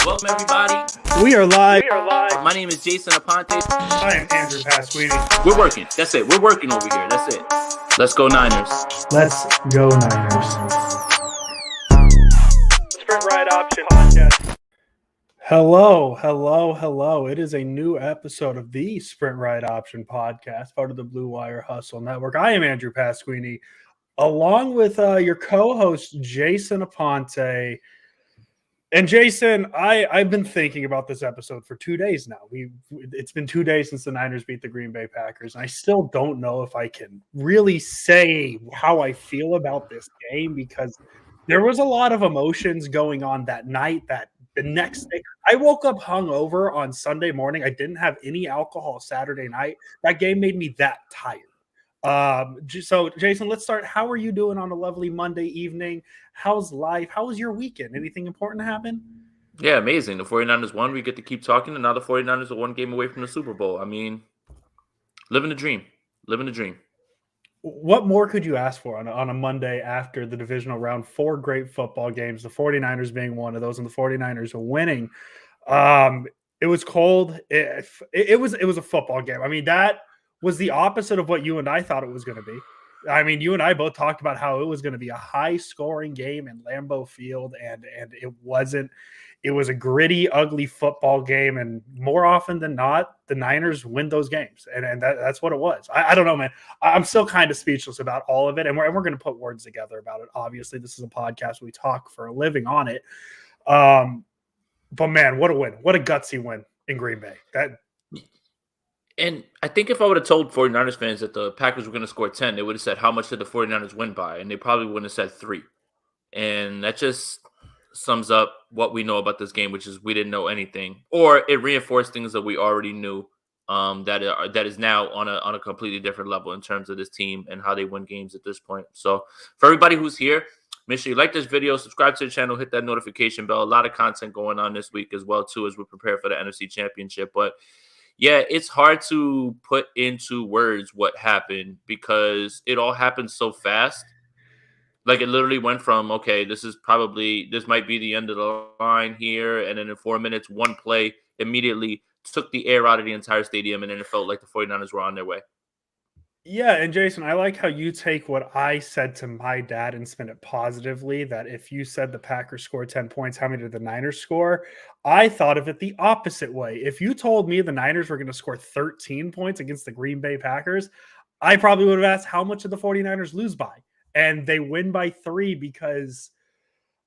Welcome, everybody. We are live. My name is Jason Aponte. I am Andrew Pasquini. We're working. That's it. We're working over here. That's it. Let's go Niners. Let's go Niners. Sprint Ride Option Podcast. Hello. It is a new episode of the Sprint Ride Option Podcast, part of the Blue Wire Hustle Network. I am Andrew Pasquini, along with your co-host, Jason Aponte. And Jason, I've been thinking about this episode for 2 days now. It's been 2 days since the Niners beat the Green Bay Packers, and I still don't know if I can really say how I feel about this game because there was a lot of emotions going on that night. That the next day, I woke up hungover on Sunday morning. I didn't have any alcohol Saturday night. That game made me that tired. So Jason, let's start. How are you doing on a lovely Monday evening? How's life? How was your weekend? Anything important happen? Yeah, amazing. The 49ers won. We get to keep talking, and now the 49ers are one game away from the Super Bowl. I mean, living the dream. What more could you ask for on a Monday after the divisional round? 4 great football games, the 49ers being one of those, and the 49ers are winning. It was cold. It was a football game. I mean, that was the opposite of what you and I thought it was going to be. I mean, you and I both talked about how it was going to be a high-scoring game in Lambeau Field, and it wasn't. It was a gritty, ugly football game, and more often than not, the Niners win those games, and that's what it was. I don't know, man. I'm still kind of speechless about all of it, and we're going to put words together about it. Obviously, this is a podcast. We talk for a living on it. But, man, what a win. What a gutsy win in Green Bay. And I think if I would have told 49ers fans that the Packers were going to score 10, they would have said, how much did the 49ers win by? And they probably wouldn't have said 3. And that just sums up what we know about this game, which is we didn't know anything. Or it reinforced things that we already knew that is now on a completely different level in terms of this team and how they win games at this point. So for everybody who's here, make sure you like this video, subscribe to the channel, hit that notification bell. A lot of content going on this week as well, too, as we prepare for the NFC Championship. But yeah, it's hard to put into words what happened because it all happened so fast. Like it literally went from, okay, this might be the end of the line here. And then in 4 minutes, one play immediately took the air out of the entire stadium. And then it felt like the 49ers were on their way. Yeah, and Jason, I like how you take what I said to my dad and spin it positively, that if you said the Packers scored 10 points, how many did the Niners score? I thought of it the opposite way. If you told me the Niners were going to score 13 points against the Green Bay Packers, I probably would have asked how much did the 49ers lose by? And they win by 3 because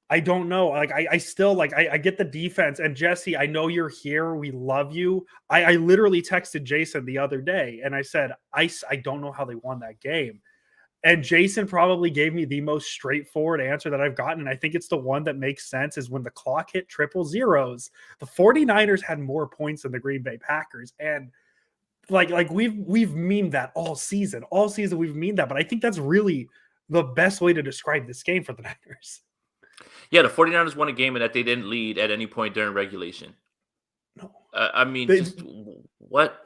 I don't know. Like I still I get the defense. And Jesse, I know you're here. We love you. I literally texted Jason the other day and I said, I don't know how they won that game. And Jason probably gave me the most straightforward answer that I've gotten. And I think it's the one that makes sense is when the clock hit 000, the 49ers had more points than the Green Bay Packers. And like we've memed that all season we've memed that. But I think that's really the best way to describe this game for the Niners. Yeah, the 49ers won a game and that they didn't lead at any point during regulation. No. I mean, what?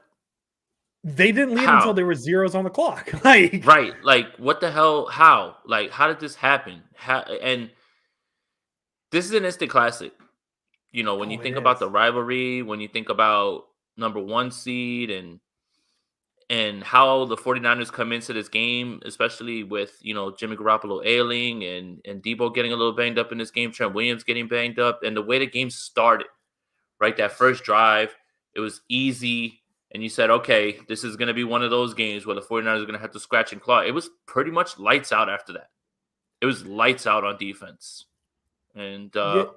They didn't lead until there were zeros on the clock. Right. Like, what the hell? How? Like, how did this happen? And this is an instant classic. You know, when you think about the rivalry, when you think about number 1 seed and how the 49ers come into this game, especially with, you know, Jimmy Garoppolo ailing and Debo getting a little banged up in this game, Trent Williams getting banged up, and the way the game started, right? That first drive, it was easy, and you said, okay, this is going to be one of those games where the 49ers are going to have to scratch and claw. It was pretty much lights out after that. It was lights out on defense. And the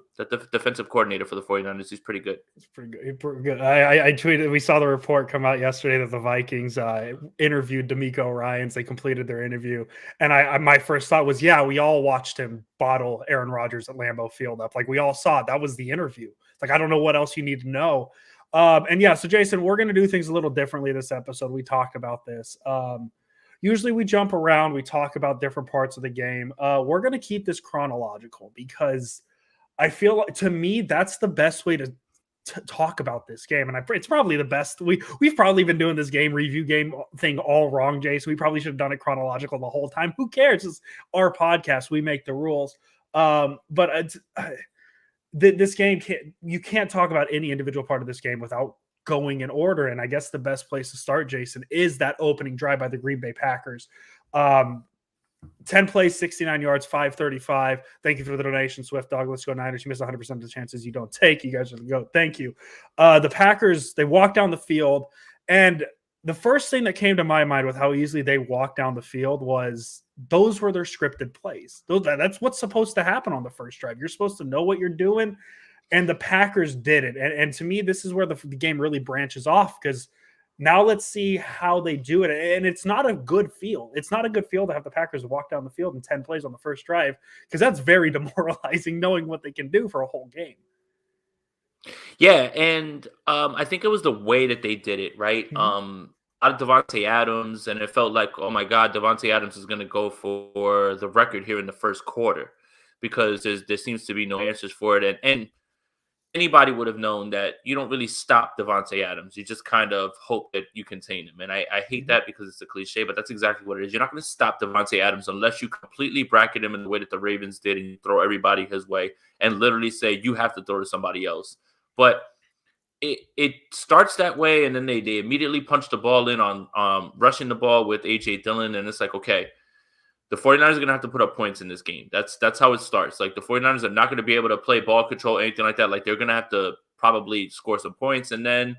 defensive coordinator for the 49ers, he's pretty good. It's pretty good. I tweeted, we saw the report come out yesterday that the Vikings interviewed D'Amico Ryans. They completed their interview. And my first thought was, yeah, we all watched him bottle Aaron Rodgers at Lambeau Field up. Like we all saw it. That was the interview. Like, I don't know what else you need to know. And yeah, so Jason, we're going to do things a little differently this episode. We talked about this. Usually we jump around, we talk about different parts of the game. We're going to keep this chronological because I feel like, to me, that's the best way to talk about this game. And it's probably the best. We've probably been doing this game review game thing all wrong, Jay. So we probably should have done it chronological the whole time. Who cares? It's our podcast. We make the rules. But this game you can't talk about any individual part of this game without going in order. And I guess the best place to start, Jason, is that opening drive by the Green Bay Packers. 10 plays, 69 yards, 535. Thank you for the donation, Swift Dog. Let's go Niners. You miss 100% of the chances you don't take. You guys are the GOAT. Thank you. The Packers, they walk down the field. And the first thing that came to my mind with how easily they walked down the field was those were their scripted plays. That's what's supposed to happen on the first drive. You're supposed to know what you're doing. And the Packers did it. And to me, this is where the game really branches off, because now let's see how they do it. And it's not a good feel. It's not a good feel to have the Packers walk down the field in 10 plays on the first drive, because that's very demoralizing knowing what they can do for a whole game. Yeah, and I think it was the way that they did it, right? Mm-hmm. Out of Devontae Adams, and it felt like, oh my God, Devontae Adams is going to go for the record here in the first quarter, because there seems to be no answers for it. And anybody would have known that you don't really stop Devontae Adams. You just kind of hope that you contain him. And I hate that because it's a cliche, but that's exactly what it is. You're not going to stop Devontae Adams unless you completely bracket him in the way that the Ravens did and you throw everybody his way and literally say you have to throw to somebody else. But it starts that way, and then they immediately punch the ball in on rushing the ball with A.J. Dillon, and it's like, okay, the 49ers are going to have to put up points in this game. That's how it starts. Like, the 49ers are not going to be able to play ball control, anything like that. Like, they're going to have to probably score some points, and then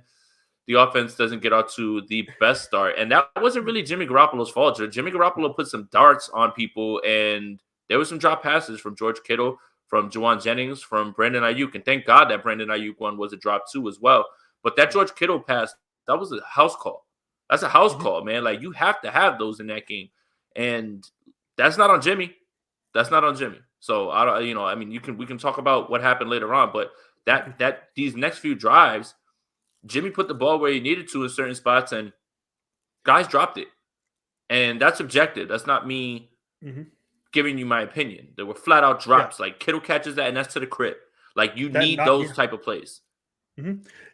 the offense doesn't get out to the best start. And that wasn't really Jimmy Garoppolo's fault. Jimmy Garoppolo put some darts on people, and there was some drop passes from George Kittle, from Juwan Jennings, from Brandon Ayuk. And thank God that Brandon Ayuk one was a drop too as well. But that George Kittle pass, that was a house call. That's a house call, man. Like, you have to have those in that game. And that's not on Jimmy. That's not on Jimmy. So we can talk about what happened later on, but that these next few drives, Jimmy put the ball where he needed to in certain spots, and guys dropped it. And that's objective. That's not me giving you my opinion. There were flat out drops. Yeah. Like, Kittle catches that, and that's to the crib. Like, you need those type of plays.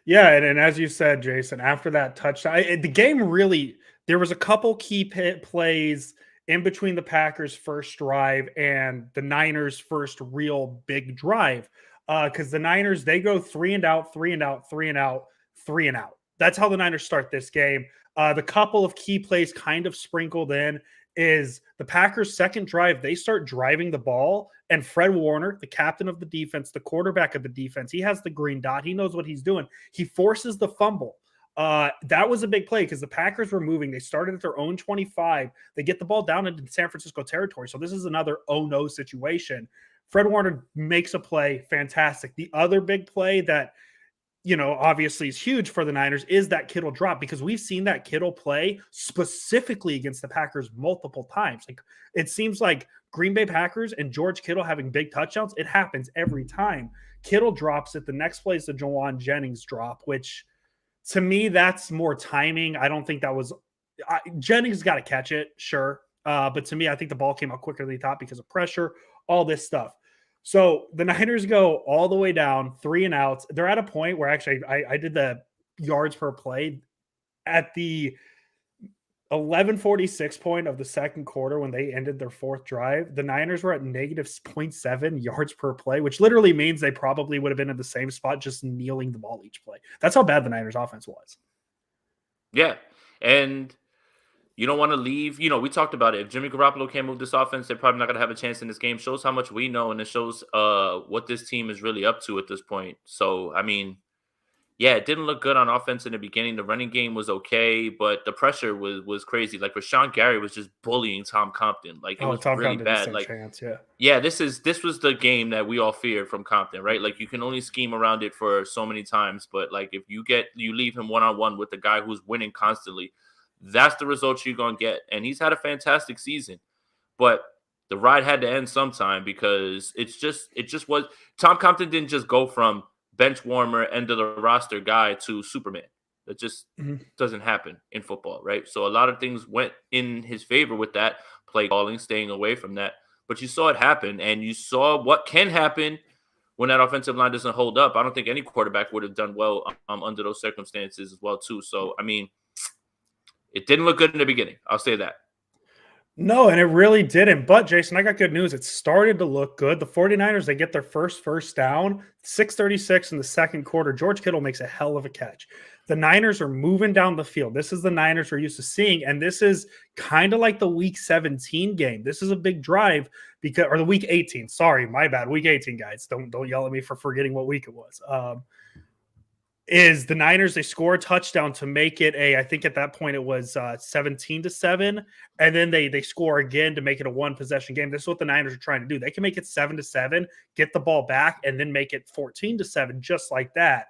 Yeah, and as you said, Jason, after that touchdown, the game really, there was a couple key plays in between the Packers' first drive and the Niners' first real big drive. Because the Niners, they go 3 and out, 3 and out, 3 and out, 3 and out. That's how the Niners start this game. The couple of key plays kind of sprinkled in is the Packers' second drive. They start driving the ball, and Fred Warner, the captain of the defense, the quarterback of the defense, he has the green dot. He knows what he's doing. He forces the fumble. That was a big play because the Packers were moving. They started at their own 25. They get the ball down into San Francisco territory. So this is another oh-no situation. Fred Warner makes a play. Fantastic. The other big play that, obviously is huge for the Niners is that Kittle drop, because we've seen that Kittle play specifically against the Packers multiple times. Like, it seems like Green Bay Packers and George Kittle having big touchdowns, it happens every time. Kittle drops it. The next play is the Juwan Jennings drop, which to me, that's more timing. I don't think that was Jennings got to catch it, sure. But to me, I think the ball came out quicker than he thought because of pressure, all this stuff. So the Niners go all the way down, 3 and outs. They're at a point where actually I did the yards per play at the 11:46 point of the second quarter when they ended their fourth drive. The Niners were at negative 0.7 yards per play, which literally means they probably would have been in the same spot, just kneeling the ball each play. That's how bad the Niners offense was. Yeah. And you don't want to leave. We talked about it. If Jimmy Garoppolo can't move this offense, they're probably not going to have a chance in this game. Shows how much we know, and it shows what this team is really up to at this point. So, I mean, yeah, it didn't look good on offense in the beginning. The running game was okay, but the pressure was crazy. Like, Rashawn Gary was just bullying Tom Compton. Like, it was Tom really Compton bad. Like, chance, this was the game that we all feared from Compton, right? Like, you can only scheme around it for so many times, but like, if you leave him one-on-one with the guy who's winning constantly, that's the results you're going to get. And he's had a fantastic season, but the ride had to end sometime, because it just was. Tom Compton didn't just go from bench warmer, end of the roster guy to Superman. That just doesn't happen in football, right? So a lot of things went in his favor with that play calling, staying away from that. But you saw it happen, and you saw what can happen when that offensive line doesn't hold up. I don't think any quarterback would have done well under those circumstances as well, too. So, I mean, it didn't look good in the beginning. I'll say that. No, and it really didn't. But Jason, I got good news. It started to look good. The 49ers, they get their first down, 6:36 in the second quarter. George Kittle makes a hell of a catch. The Niners are moving down the field. This is the Niners we're used to seeing. And this is kind of like the week 17 game. This is a big drive because, or the week 18. Sorry, my bad. Week 18, guys. Don't yell at me for forgetting what week it was. Is the Niners, they score a touchdown to make it I think at that point it was 17-7, and then they score again to make it a one possession game. This is what the Niners are trying to do. They can make it 7-7, get the ball back, and then make it 14-7 just like that.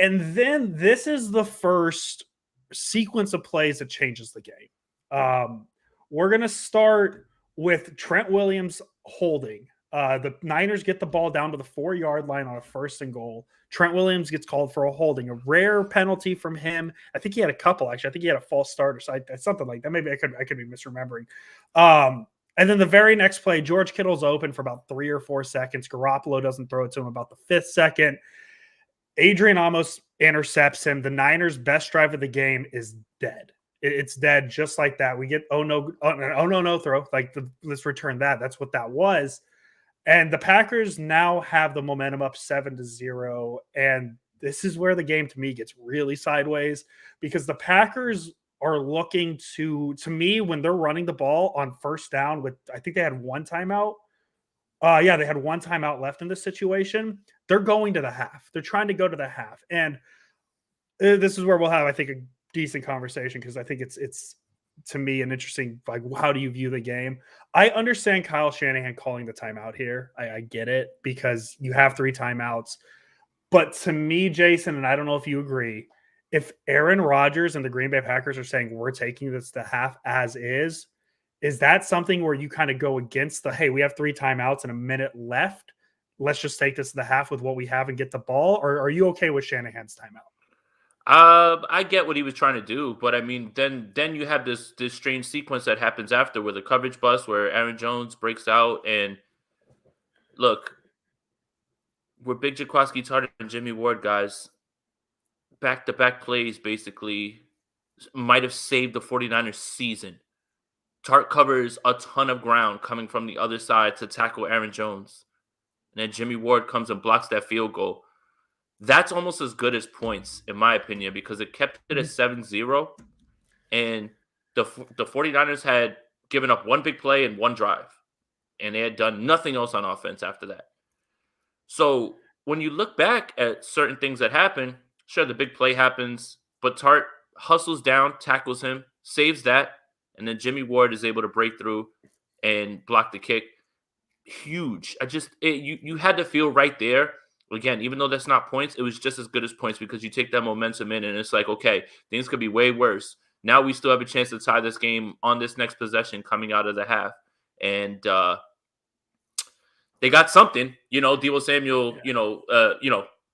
And then this is the first sequence of plays that changes the game. We're going to start with Trent Williams holding. The Niners get the ball down to the 4-yard line on a 1st and goal. Trent Williams gets called for a holding, a rare penalty from him. I think he had a couple, actually. I think he had a false start or something like that. Maybe I could be misremembering. And then the very next play, George Kittle's open for about 3 or 4 seconds. Garoppolo doesn't throw it to him about the 5th second. Adrian Amos intercepts him. The Niners' best drive of the game is dead. It's dead just like that. We get no throw. Let's return that. That's what that was. And the Packers now have the momentum up 7-0. And this is where the game to me gets really sideways, because the Packers are looking to me, when they're running the ball on 1st down with, I think they had 1 timeout. They had 1 timeout left in this situation. They're going to the half. They're trying to go to the half. And this is where we'll have, I think, a decent conversation, because I think it's to me an interesting, like, how do you view the game? I understand Kyle Shanahan calling the timeout here. I get it, because you have 3 timeouts. But to me, Jason, and I don't know if you agree, if Aaron Rodgers and the Green Bay Packers are saying we're taking this to half as is that something where you kind of go against the, hey, we have 3 timeouts and a minute left, let's just take this to the half with what we have and get the ball? Or are you okay with Shanahan's timeout? I get what he was trying to do, but I mean, then you have this strange sequence that happens after, with a coverage bust where Aaron Jones breaks out. And look, we're Big Jaquaski Tartt and Jimmy Ward guys. Back-to-back plays basically might have saved the 49ers season. Tartt covers a ton of ground coming from the other side to tackle Aaron Jones. And then Jimmy Ward comes and blocks that field goal. That's almost as good as points, in my opinion, because it kept it at 7-0. And the 49ers had given up 1 big play and 1 drive. And they had done nothing else on offense after that. So when you look back at certain things that happen, sure, the big play happens, but Tartt hustles down, tackles him, saves that, and then Jimmy Ward is able to break through and block the kick. Huge. You had to feel right there. Again, even though that's not points, it was just as good as points, because you take that momentum in and it's like, okay, things could be way worse. Now we still have a chance to tie this game on this next possession coming out of the half. And they got something, Deebo Samuel,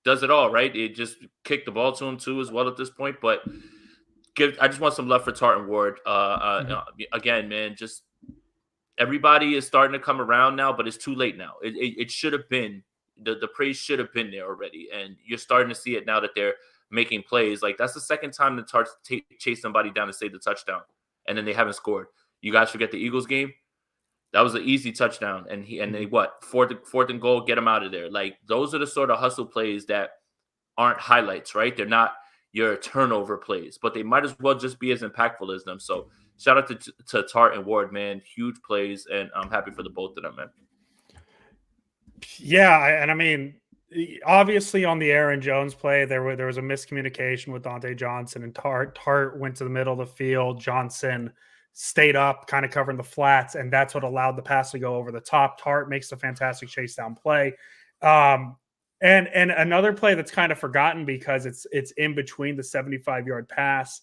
does it all, right? It just kicked the ball to him too as well at this point. But I just want some love for Tartt and Ward. Again, man, just everybody is starting to come around now, but it's too late now. It should have been. The praise should have been there already, and you're starting to see it now that they're making plays. Like, that's the second time the Tarts chase somebody down to save the touchdown, and then they haven't scored. You guys forget the Eagles game? That was an easy touchdown, and they fourth and goal, get them out of there. Like, those are the sort of hustle plays that aren't highlights, right? They're not your turnover plays, but they might as well just be as impactful as them. So shout out to Tartt and Ward, man. Huge plays, and I'm happy for the both of them, man. Yeah, and I mean, obviously on the Aaron Jones play, there was a miscommunication with Dante Johnson and Tartt. Tartt went to the middle of the field. Johnson stayed up, kind of covering the flats, and that's what allowed the pass to go over the top. Tartt makes a fantastic chase down play. And another play that's kind of forgotten, because it's in between the 75-yard pass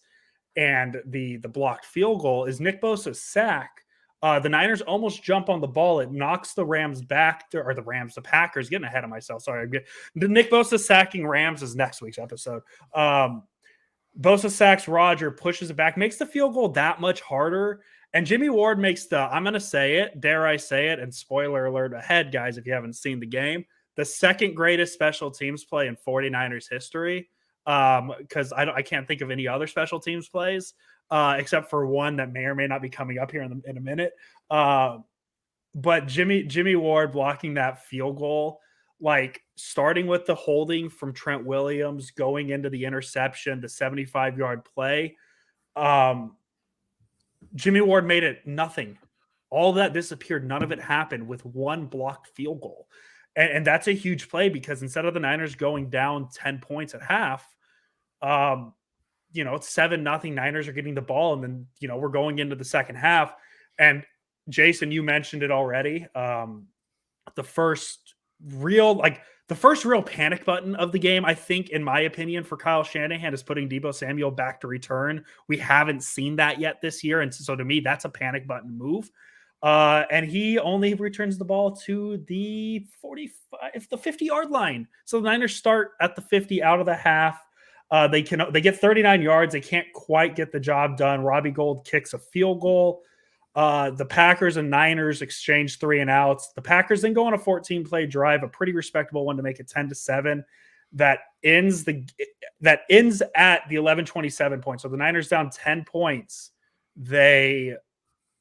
and the blocked field goal, is Nick Bosa's sack. The Niners almost jump on the ball. It knocks the Rams back, the Packers, getting ahead of myself. Sorry. Nick Bosa sacking Rams is next week's episode. Bosa sacks Roger, pushes it back, makes the field goal that much harder. And Jimmy Ward makes I'm going to say it, dare I say it, and spoiler alert ahead, guys, if you haven't seen the game, the second greatest special teams play in 49ers history, because I can't think of any other special teams plays. except for one that may or may not be coming up here in a minute. But Jimmy Ward blocking that field goal, like starting with the holding from Trent Williams, going into the interception, the 75-yard play. Jimmy Ward made it nothing. All that disappeared. None of it happened with one blocked field goal. And that's a huge play because instead of the Niners going down 10 points at half, it's 7-0. Niners are getting the ball. And then, we're going into the second half. And Jason, you mentioned it already. The first real panic button of the game, I think, in my opinion, for Kyle Shanahan is putting Deebo Samuel back to return. We haven't seen that yet this year. And so to me, that's a panic button move. And he only returns the ball to the 50-yard line. So the Niners start at the 50 out of the half. They get 39 yards. They can't quite get the job done. Robbie Gold kicks a field goal. The Packers and Niners exchange 3 and outs. The Packers then go on a 14-play drive, a pretty respectable one to make it 10-7. That ends at the 11:27 point. So the Niners down 10 points. They're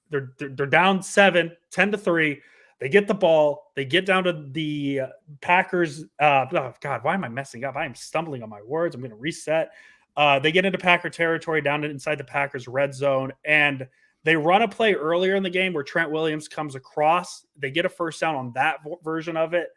down 10-3. They get the ball. They get down to the Packers. Oh God, why am I messing up? I am stumbling on my words. I'm going to reset. They get into Packer territory down inside the Packers red zone, and they run a play earlier in the game where Trent Williams comes across. They get a first down on that version of it.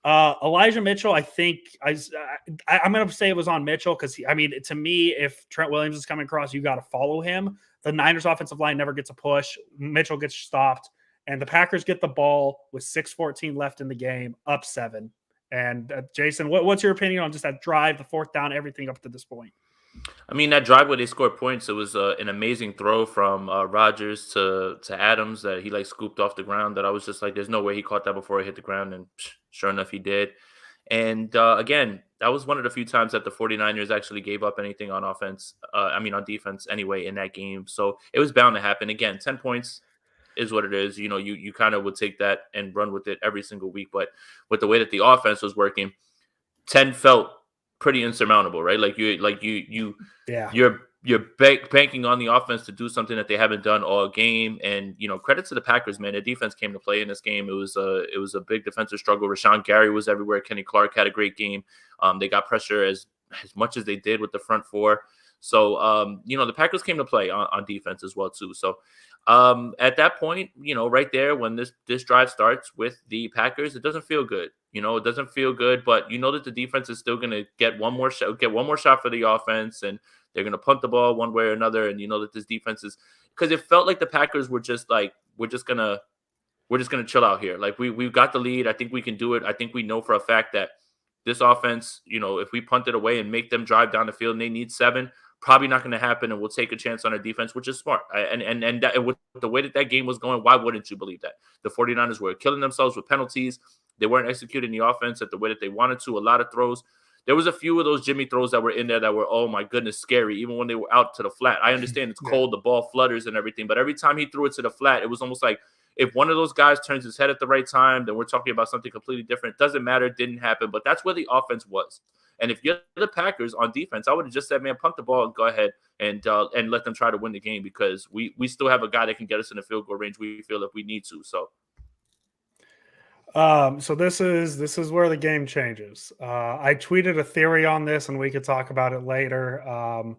Elijah Mitchell, I think I'm going to say it was on Mitchell because, to me, if Trent Williams is coming across, you got to follow him. The Niners offensive line never gets a push. Mitchell gets stopped, and the Packers get the ball with 6:14 left in the game, up 7. And Jason, what's your opinion on just that drive, the fourth down, everything up to this point? That drive where they scored points, it was an amazing throw from Rodgers to Adams that he scooped off the ground. That I was just like, there's no way he caught that before he hit the ground, and sure enough, he did. And again, that was one of the few times that the 49ers actually gave up anything on offense. On defense anyway in that game. So it was bound to happen. Again, 10 points is what it is. You kind of would take that and run with it every single week. But with the way that the offense was working, 10 felt pretty insurmountable, right? You're banking on the offense to do something that they haven't done all game. And credit to the Packers, man. The defense came to play in this game. It was a big defensive struggle. Rashawn Gary was everywhere. Kenny Clark had a great game. They got pressure as much as they did with the front four. So the Packers came to play on defense as well too. So at that point, right there when this drive starts with the Packers, it doesn't feel good. It doesn't feel good, but that the defense is still going to get one more shot for the offense, and they're going to punt the ball one way or another. And that this defense is, because it felt like the Packers were just like, we're just gonna chill out here. Like we've got the lead. I think we can do it. I think we know for a fact that this offense, if we punt it away and make them drive down the field and they need 7, probably not going to happen, and we'll take a chance on our defense, which is smart. And with the way that game was going, why wouldn't you believe that? The 49ers were killing themselves with penalties. They weren't executing the offense at the way that they wanted to. A lot of throws. There was a few of those Jimmy throws that were in there that were, oh my goodness, scary, even when they were out to the flat. I understand it's cold, the ball flutters and everything, but every time he threw it to the flat, it was almost like if one of those guys turns his head at the right time, then we're talking about something completely different. Doesn't matter, it didn't happen, but that's where the offense was. And if you're the Packers on defense, I would have just said, man, punt the ball and go ahead and let them try to win the game, because we still have a guy that can get us in the field goal range, we feel, if we need to. So this is where the game changes. I tweeted a theory on this, and we could talk about it later.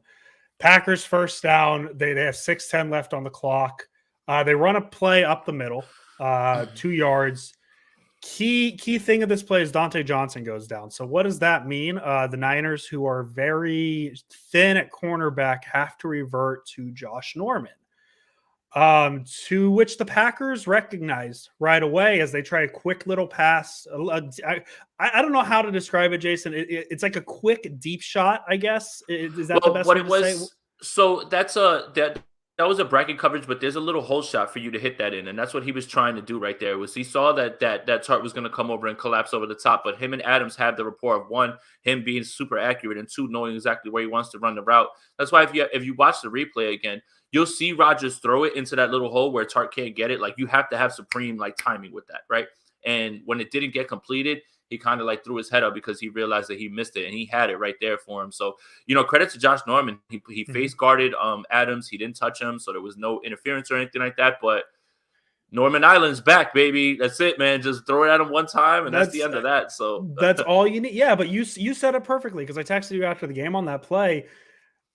Packers first down. They have 6:10 left on the clock. They run a play up the middle, 2 yards. Key thing of this play is Dante Johnson goes down. So what does that mean? The Niners, who are very thin at cornerback, have to revert to Josh Norman. To which the Packers recognized right away as they try a quick little pass. I don't know how to describe it, Jason. It's like a quick deep shot, I guess. Is that the best way to say? So that was a bracket coverage, but there's a little hole shot for you to hit that in, and that's what he was trying to do right there. Was he saw that Tart was going to come over and collapse over the top, but him and Adams have the rapport of, one, him being super accurate, and 2, knowing exactly where he wants to run the route. That's why if you watch the replay again, you'll see Rodgers throw it into that little hole where Tart can't get it. Like, you have to have supreme timing with that, right? And when it didn't get completed, he kind of like threw his head up because he realized that he missed it, and he had it right there for him. So, credit to Josh Norman. He face guarded Adams. He didn't touch him, so there was no interference or anything like that. But Norman Island's back, baby. That's it, man. Just throw it at him one time, and that's the end of that. So that's all you need. Yeah, but you said it perfectly because I texted you after the game on that play.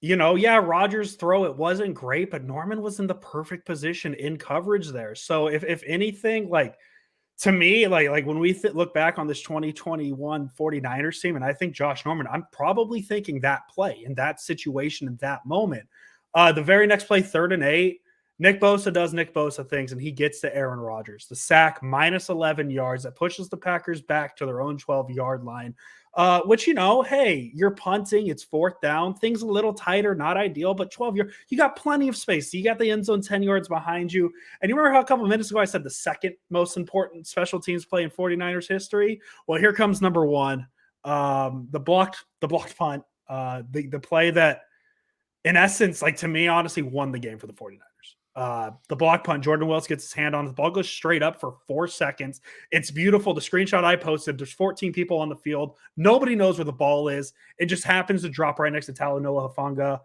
Rodgers' throw, it wasn't great, but Norman was in the perfect position in coverage there. So if anything, like to me, like when we look back on this 2021 49ers team, and I think Josh Norman, I'm probably thinking that play in that situation in that moment. The very next play, 3rd and 8, Nick Bosa does Nick Bosa things, and he gets to Aaron Rodgers. The sack, minus 11 yards, that pushes the Packers back to their own 12-yard line. Which, hey, you're punting. It's 4th down. Things a little tighter, not ideal, but 12 yards. You got plenty of space. You got the end zone 10 yards behind you. And you remember how a couple of minutes ago I said the second most important special teams play in 49ers history? Well, here comes number 1. The blocked punt. The play that, in essence, like to me, honestly, won the game for the 49ers. The block punt, Jordan Willis gets his hand on the ball, goes straight up for 4 seconds. It's beautiful. The screenshot I posted, there's 14 people on the field. Nobody knows where the ball is. It just happens to drop right next to Talanoa Hufanga.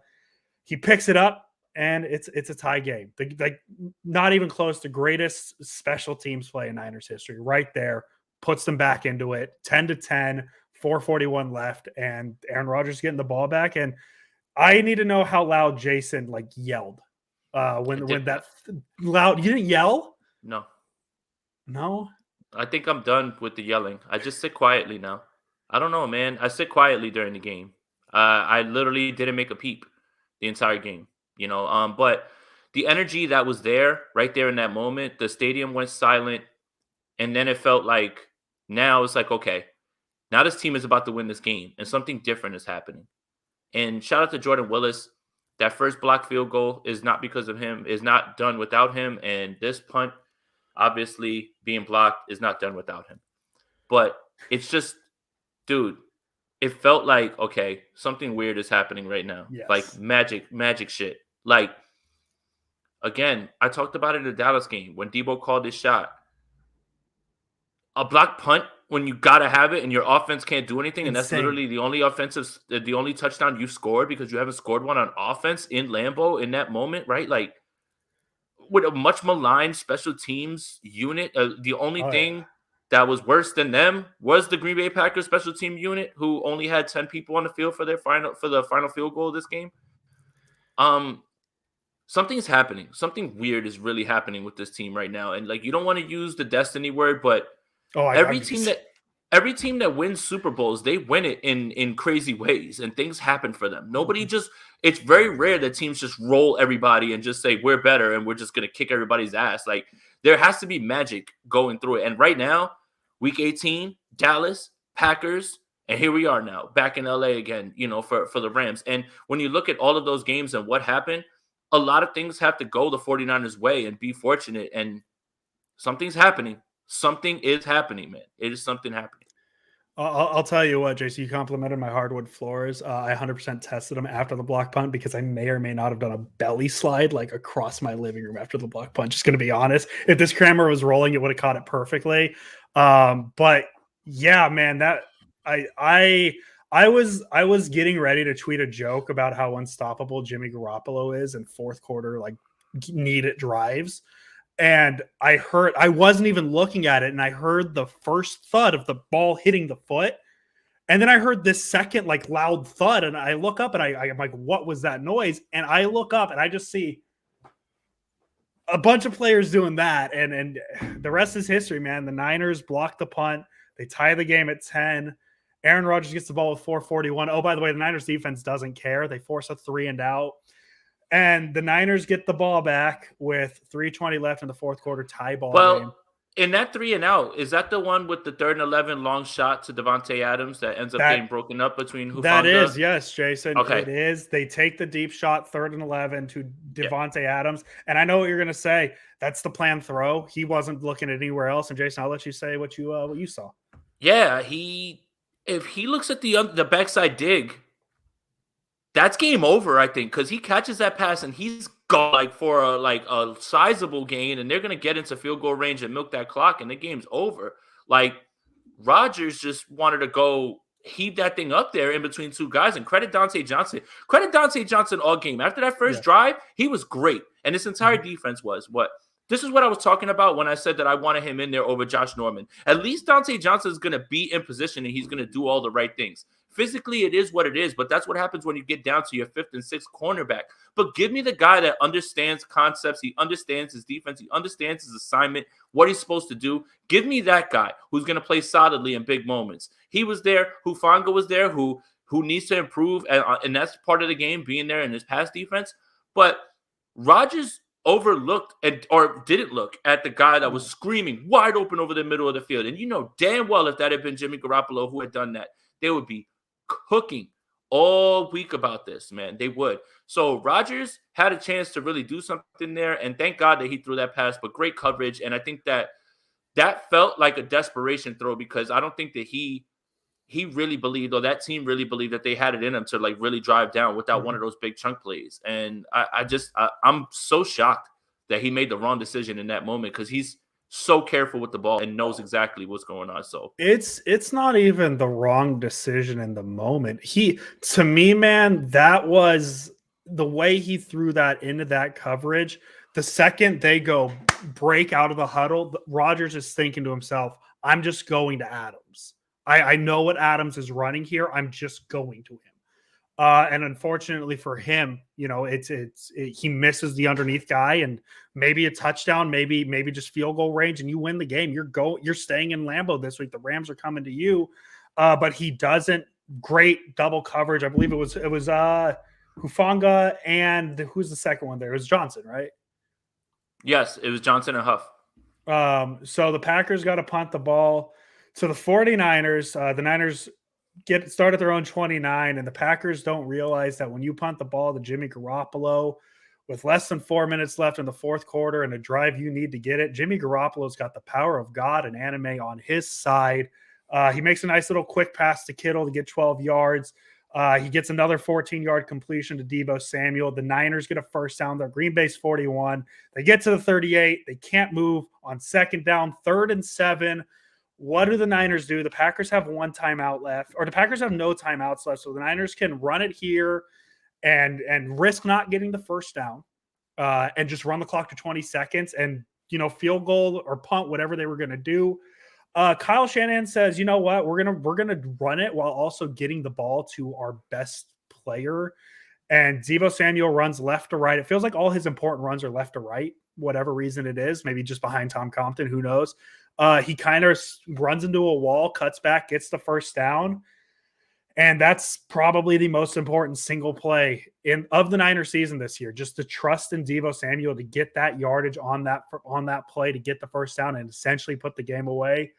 He picks it up, and it's a tie game. Like not even close to greatest special teams play in Niners history. Right there, puts them back into it. 10-10, 4:41 left, and Aaron Rodgers getting the ball back. And I need to know how loud Jason yelled. When that loud, you didn't yell? No. I think I'm done with the yelling. I just sit quietly now. I don't know, man. I sit quietly during the game. I literally didn't make a peep the entire game, but the energy that was there right there in that moment, the stadium went silent. And then it felt like now it's like, okay, now this team is about to win this game and something different is happening. And shout out to Jordan Willis. That first block field goal is not because of him, is not done without him. And this punt, obviously being blocked, is not done without him. But it's just, dude, it felt like, okay, something weird is happening right now. Yes. Like magic shit. Like, again, I talked about it in the Dallas game when Debo called his shot. A block punt when you gotta have it and your offense can't do anything, and that's literally the only touchdown you scored because you haven't scored one on offense in Lambeau in that moment, right? Like with a much maligned special teams unit, the only thing that was worse than them was the Green Bay Packers special team unit, who only had 10 people on the field for the final field goal of this game. Something's happening. Something weird is really happening with this team right now, and you don't want to use the destiny word, but every team that wins Super Bowls, they win it in crazy ways, and things happen for them. It's very rare that teams just roll everybody and just say, we're better and we're just going to kick everybody's ass. Like, there has to be magic going through it. And right now, week 18, Dallas, Packers, and here we are now back in LA again, for the Rams. And when you look at all of those games and what happened, a lot of things have to go the 49ers way and be fortunate. And something's happening. Something is happening, man. It is something happening. I'll tell you what, JC, you complimented my hardwood floors. I 100% tested them after the block punt because I may or may not have done a belly slide across my living room after the block punt. Just going to be honest. If this camera was rolling, it would have caught it perfectly. But yeah, man, that I was getting ready to tweet a joke about how unstoppable Jimmy Garoppolo is in fourth quarter, needed drives. And I wasn't even looking at it, and I heard the first thud of the ball hitting the foot. And then I heard this second loud thud, and I look up and I'm like, what was that noise? And I look up and I just see a bunch of players doing that. And the rest is history, man. The Niners block the punt. They tie the game at 10. Aaron Rodgers gets the ball with 4:41. Oh, by the way, the Niners defense doesn't care. They force a 3-and-out. And the Niners get the ball back with 3:20 left in the fourth quarter, tie ball game. In that 3-and-out, is that the one with the 3rd and 11 long shot to Devontae Adams that ends up getting broken up between Hufanga? That is, yes, Jason. Okay. It is. They take the deep shot, 3rd and 11 to Devontae Adams. And I know what you're going to say. That's the planned throw. He wasn't looking at anywhere else. And Jason, I'll let you say what you saw. Yeah, if he looks at the backside dig, that's game over, I think, because he catches that pass and he's gone for a sizable gain, and they're gonna get into field goal range and milk that clock, and the game's over. Rodgers just wanted to go heave that thing up there in between two guys. And credit Dante Johnson. Credit Dante Johnson all game. After that first drive, he was great. And this entire defense was. This is what I was talking about when I said that I wanted him in there over Josh Norman. At least Dante Johnson is going to be in position and he's going to do all the right things. Physically, it is what it is, but that's what happens when you get down to your fifth and sixth cornerback. But give me the guy that understands concepts. He understands his defense. He understands his assignment, what he's supposed to do. Give me that guy who's going to play solidly in big moments. He was there. Hufanga was there, who needs to improve, and that's part of the game, being there in his pass defense. But Rodgers overlooked or didn't look at the guy that was screaming wide open over the middle of the field. And you know damn well if that had been Jimmy Garoppolo who had done that, they would be cooking all week about this, man. They would. So Rodgers had a chance to really do something there, and thank God that he threw that pass, but great coverage. And I think that felt like a desperation throw, because I don't think that he really believed, or that team really believed, that they had it in them to like really drive down without one of those big chunk plays. And I'm so shocked that he made the wrong decision in that moment, because he's so careful with the ball and knows exactly what's going on. So it's not even the wrong decision in the moment. To me, man, that was the way he threw that into that coverage. The second they go break out of the huddle, Rodgers is thinking to himself, I'm just going to Adams. I know what Adams is running here. I'm just going to him. And unfortunately for him, you know, he misses the underneath guy, and maybe a touchdown, maybe just field goal range, and you win the game. You're staying in Lambeau this week. The Rams are coming to you, but he doesn't. Great double coverage. I believe it was Hufanga, and who's the second one there? It was Johnson, right? Yes, it was Johnson and Huff. So the Packers got to punt the ball to the 49ers. The Niners get started their own 29, and the Packers don't realize that when you punt the ball to Jimmy Garoppolo with less than 4 minutes left in the fourth quarter and a drive you need to get it, Jimmy Garoppolo's got the power of God and anime on his side. He makes a nice little quick pass to Kittle to get 12 yards. He gets another 14-yard completion to Deebo Samuel. The Niners get a first down. They're Green Bay's 41. They get to the 38. They can't move on second down, 3rd and 7. What do the Niners do? The Packers have one timeout left, or the Packers have no timeouts left, so the Niners can run it here and risk not getting the first down, and just run the clock to 20 seconds and, you know, field goal or punt, whatever they were going to do. Kyle Shanahan says, you know what, we're gonna run it while also getting the ball to our best player. And Deebo Samuel runs left to right. It feels like all his important runs are left to right, whatever reason it is, maybe just behind Tom Compton, who knows. He kind of runs into a wall, cuts back, gets the first down. And that's probably the most important single play of the Niners season this year. Just to trust in Deebo Samuel to get that yardage on that play to get the first down and essentially put the game away.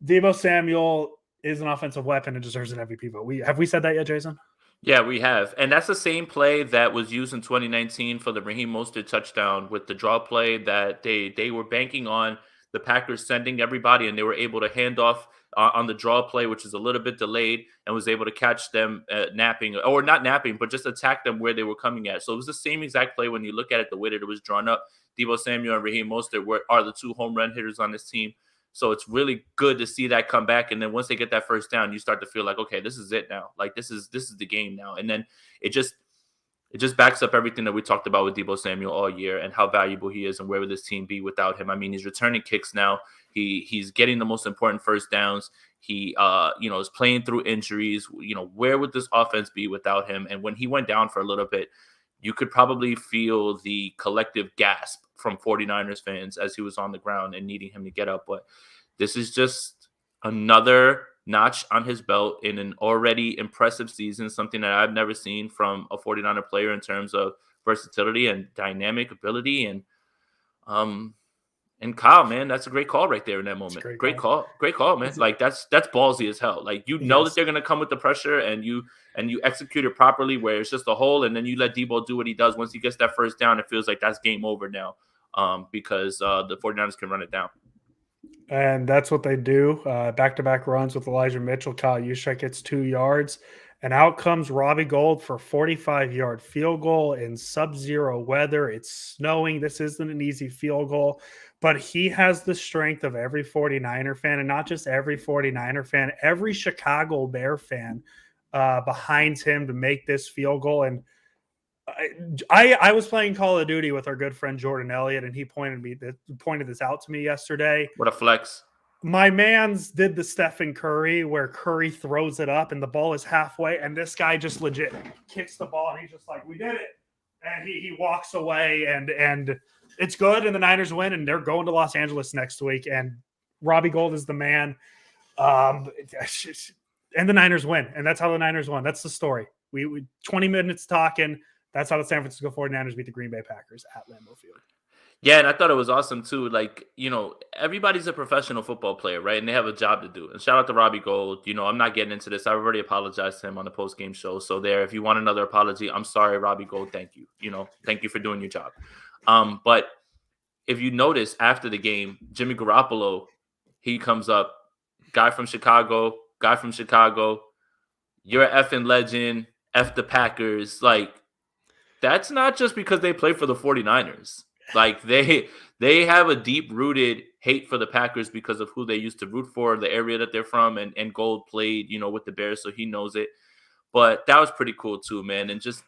Deebo Samuel is an offensive weapon and deserves an MVP vote. Have we said that yet, Jason? Yeah, we have. And that's the same play that was used in 2019 for the Raheem Mostert touchdown, with the draw play that they were banking on the Packers sending everybody, and they were able to hand off on the draw play, which is a little bit delayed, and was able to catch them napping, or not napping, but just attack them where they were coming at. So it was the same exact play when you look at it, the way that it was drawn up. Deebo Samuel and Raheem Mostert are the two home run hitters on this team. So it's really good to see that come back. And then once they get that first down, you start to feel like, okay, this is it now. Like this is the game now. And then it just backs up everything that we talked about with Deebo Samuel all year and how valuable he is and where would this team be without him. I mean, he's returning kicks now. He's getting the most important first downs. He is playing through injuries. You know, where would this offense be without him? And when he went down for a little bit, you could probably feel the collective gasp from 49ers fans as he was on the ground and needing him to get up. But this is just another notch on his belt in an already impressive season, something that I've never seen from a 49er player in terms of versatility and dynamic ability. And Kyle, man, that's a great call right there in that moment. Great call, man. Like that's ballsy as hell. Like, you know that they're going to come with the pressure, and you execute it properly where it's just a hole, and then you let Deebo do what he does. Once he gets that first down, it feels like that's game over now, because the 49ers can run it down. And that's what they do. Back-to-back runs with Elijah Mitchell. Kyle Juszczyk gets 2 yards. And out comes Robbie Gold for a 45-yard field goal in sub-zero weather. It's snowing. This isn't an easy field goal. but he has the strength of every 49er fan, and not just every 49er fan, every Chicago Bear fan behind him to make this field goal. And I was playing Call of Duty with our good friend Jordan Elliott, and he pointed this out to me yesterday. What a flex. My man's did the Stephen Curry where Curry throws it up and the ball is halfway, and this guy just legit kicks the ball, and he's just like, we did it. And he walks away, and it's good, and the Niners win, and they're going to Los Angeles next week, and Robbie Gold is the man. And the Niners win, and that's how the Niners won. That's the story. We 20 minutes talking. That's how the San Francisco 49ers beat the Green Bay Packers at Lambeau Field. Yeah, and I thought it was awesome, too. Like, everybody's a professional football player, right? And they have a job to do. And shout out to Robbie Gold. I'm not getting into this. I already apologized to him on the post-game show. So there, if you want another apology, I'm sorry, Robbie Gold. Thank you. Thank you for doing your job. But if you notice after the game, Jimmy Garoppolo, he comes up, guy from Chicago, you're an effing legend, F the Packers. Like, that's not just because they play for the 49ers. Like, they have a deep-rooted hate for the Packers because of who they used to root for, the area that they're from, and Gold played, with the Bears, so he knows it. But that was pretty cool too, man. And just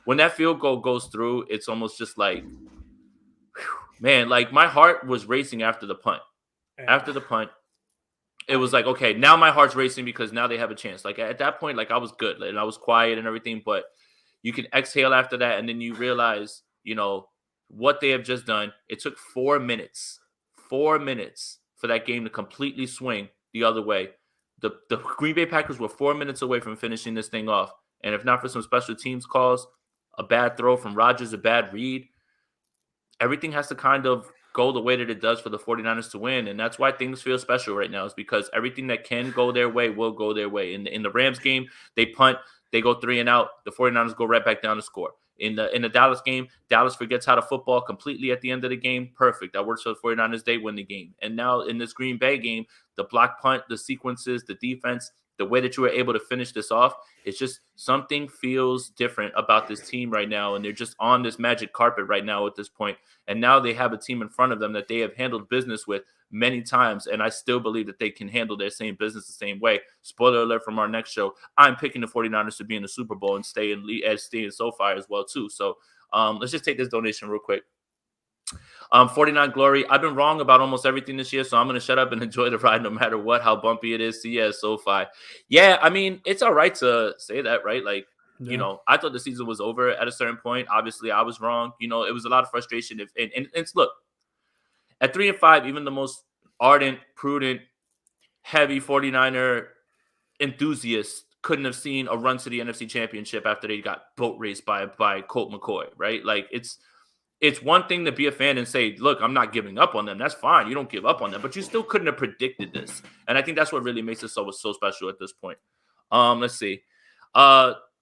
when that field goal goes through, it's almost just like, whew, man, like my heart was racing after the punt. After the punt, it was like, okay, now my heart's racing because now they have a chance. Like at that point, like I was good and I was quiet and everything, but you can exhale after that, and then you realize, what they have just done. It took 4 minutes for that game to completely swing the other way. The Green Bay Packers were 4 minutes away from finishing this thing off. And if not for some special teams calls, a bad throw from Rodgers, a bad read, everything has to kind of go the way that it does for the 49ers to win. And that's why things feel special right now, is because everything that can go their way will go their way. In the Rams game, they punt, they go 3 and out. The 49ers go right back down to score. In the Dallas game, Dallas forgets how to football completely at the end of the game. Perfect. That works for the 49ers. They win the game. And now in this Green Bay game, the block punt, the sequences, the defense, the way that you were able to finish this off, it's just something feels different about this team right now. And they're just on this magic carpet right now at this point. And now they have a team in front of them that they have handled business with many times. And I still believe that they can handle their same business the same way. Spoiler alert from our next show, I'm picking the 49ers to be in the Super Bowl and stay in SoFi as well too. So let's just take this donation real quick. 49 Glory. I've been wrong about almost everything this year, so I'm going to shut up and enjoy the ride no matter what, how bumpy it is. See you at SoFi. Yeah, I mean, it's all right to say that, right? Like, yeah. I thought the season was over at a certain point. Obviously, I was wrong. It was a lot of frustration. And look, at 3-5, even the most ardent, prudent, heavy 49er enthusiast couldn't have seen a run to the NFC Championship after they got boat raced by Colt McCoy, right? Like, it's one thing to be a fan and say, look, I'm not giving up on them. That's fine. You don't give up on them, but you still couldn't have predicted this. And I think that's what really makes it so special at this point. Let's see.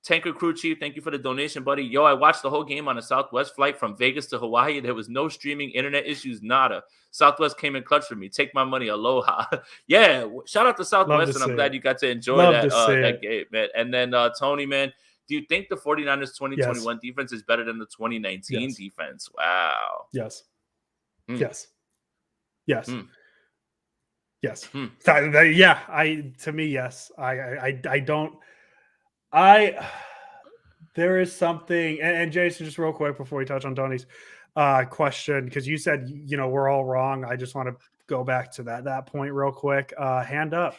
Tanker Crew Chief, thank you for the donation, buddy. Yo, I watched the whole game on a Southwest flight from Vegas to Hawaii. There was no streaming, internet issues, nada. Southwest came in clutch for me. Take my money, aloha. Yeah, shout out to Southwest, and I'm glad you got to enjoy that game, man. And then Tony, man, do you think the 49ers 2021 defense is better than the 2019 defense? Wow. Yes. Mm. Yes. Mm. Yes. Mm. To me, yes. There is something, and Jason, just real quick before we touch on Tony's question, because you said, we're all wrong. I just want to go back to that point real quick. Hand up.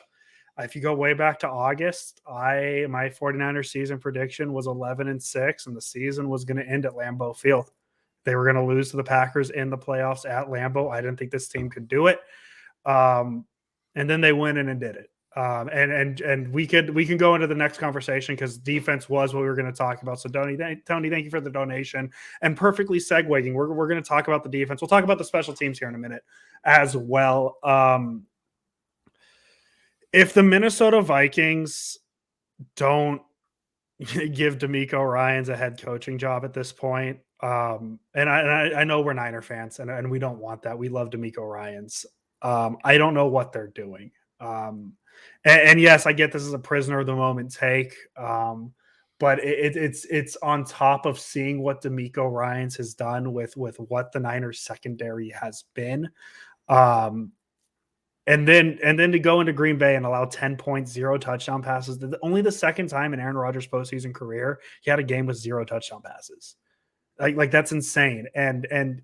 If you go way back to August, my 49ers season prediction was 11-6, and the season was going to end at Lambeau Field. They were going to lose to the Packers in the playoffs at Lambeau. I didn't think this team could do it. And then they went in and did it. And we can go into the next conversation because defense was what we were going to talk about. So Tony, thank you for the donation, and perfectly segueing. We're going to talk about the defense. We'll talk about the special teams here in a minute as well. If the Minnesota Vikings don't give DeMeco Ryans a head coaching job at this point, and I know we're Niner fans and we don't want that. We love DeMeco Ryans. I don't know what they're doing. And yes, I get this is a prisoner of the moment take. but it's on top of seeing what D'Amico Ryans has done with what the Niners secondary has been. And then to go into Green Bay and allow 10 points, 0 touchdown passes. Only the second time in Aaron Rodgers' postseason career he had a game with 0 touchdown passes. Like that's insane. And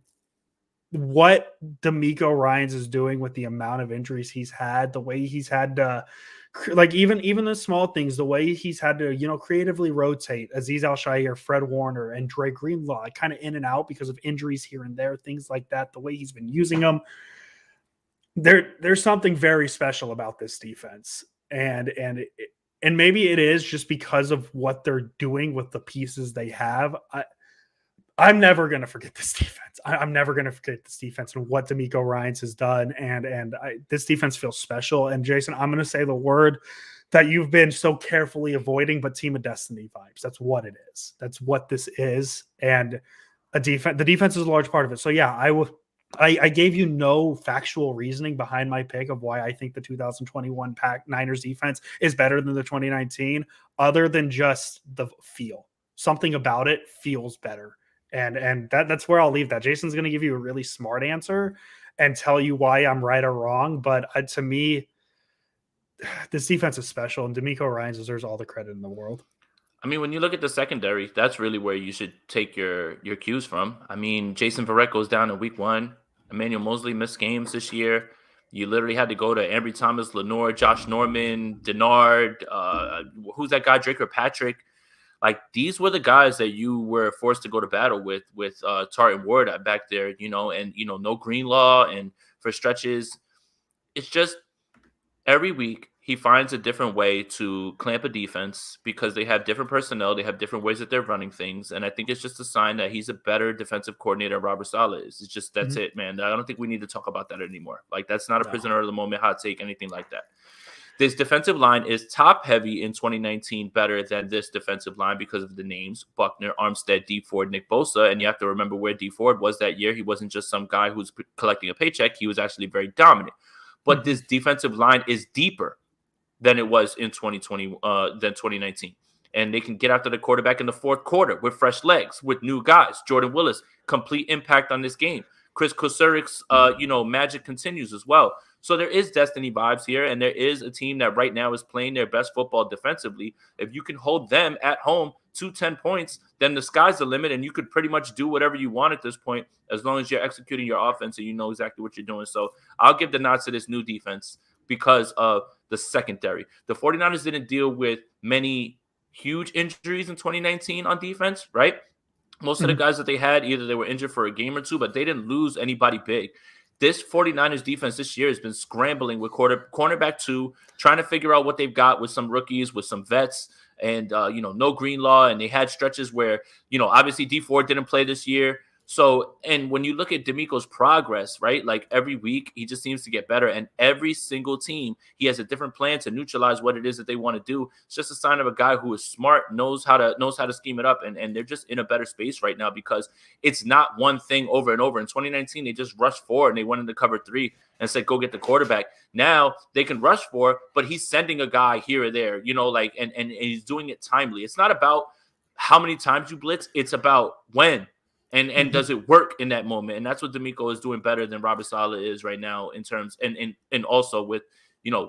what D'Amico Ryans is doing with the amount of injuries he's had, the way he's had to, like even the small things, the way he's had to, creatively rotate Azeez Al-Shaair, Fred Warner, and Dre Greenlaw kind of in and out because of injuries here and there, things like that, the way he's been using them. There's something very special about this defense. And maybe it is just because of what they're doing with the pieces they have. I'm never going to forget this defense. I'm never going to forget this defense and what D'Amico Ryans has done. And this defense feels special. And Jason, I'm going to say the word that you've been so carefully avoiding, but team of destiny vibes. That's what it is. That's what this is. And the defense is a large part of it. So yeah, I gave you no factual reasoning behind my pick of why I think the 2021 Niners defense is better than the 2019, other than just the feel. Something about it feels better. And that's where I'll leave that. Jason's going to give you a really smart answer and tell you why I'm right or wrong. But to me, this defense is special, and D'Amico Ryans deserves all the credit in the world. I mean, when you look at the secondary, that's really where you should take your cues from. I mean, Jason Verrett goes down in week 1. Emmanuel Mosley missed games this year. You literally had to go to Ambry Thomas, Lenore, Josh Norman, Denard, who's that guy, Draker Patrick. Like, these were the guys that you were forced to go to battle with Tartan Ward back there, and, no Greenlaw, and for stretches. It's just every week he finds a different way to clamp a defense because they have different personnel. They have different ways that they're running things. And I think it's just a sign that he's a better defensive coordinator than Robert Saleh is. It's just, that's it, man. I don't think we need to talk about that anymore. Like, that's not a prisoner of the moment hot take, anything like that. This defensive line is top heavy in 2019, better than this defensive line because of the names: Buckner, Armstead, D Ford, Nick Bosa. And you have to remember where D Ford was that year. He wasn't just some guy who's collecting a paycheck. He was actually very dominant. But this defensive line is deeper than it was in 2019. And they can get after the quarterback in the fourth quarter with fresh legs, with new guys. Jordan Willis, complete impact on this game. Chris Kosurik's, magic continues as well. So there is destiny vibes here, and there is a team that right now is playing their best football defensively. If you can hold them at home to 10 points, then the sky's the limit, and you could pretty much do whatever you want at this point as long as you're executing your offense and you know exactly what you're doing. So I'll give the nods to this new defense because of the secondary. The 49ers didn't deal with many huge injuries in 2019 on defense, right? Most of the guys that they had, either they were injured for a game or two, but they didn't lose anybody big. This 49ers defense this year has been scrambling with cornerback 2, trying to figure out what they've got with some rookies, with some vets, and, no Greenlaw. And they had stretches where, obviously D Ford didn't play this year. So, and when you look at D'Amico's progress, right, like every week he just seems to get better, and every single team, he has a different plan to neutralize what it is that they want to do. It's just a sign of a guy who is smart, knows how to scheme it up, and they're just in a better space right now because it's not one thing over and over. In 2019, they just rushed 4 and they went into cover 3 and said, go get the quarterback. Now they can rush 4, but he's sending a guy here or there, and he's doing it timely. It's not about how many times you blitz, it's about when. And does it work in that moment? And that's what D'Amico is doing better than Robert Saleh is right now in terms and also with,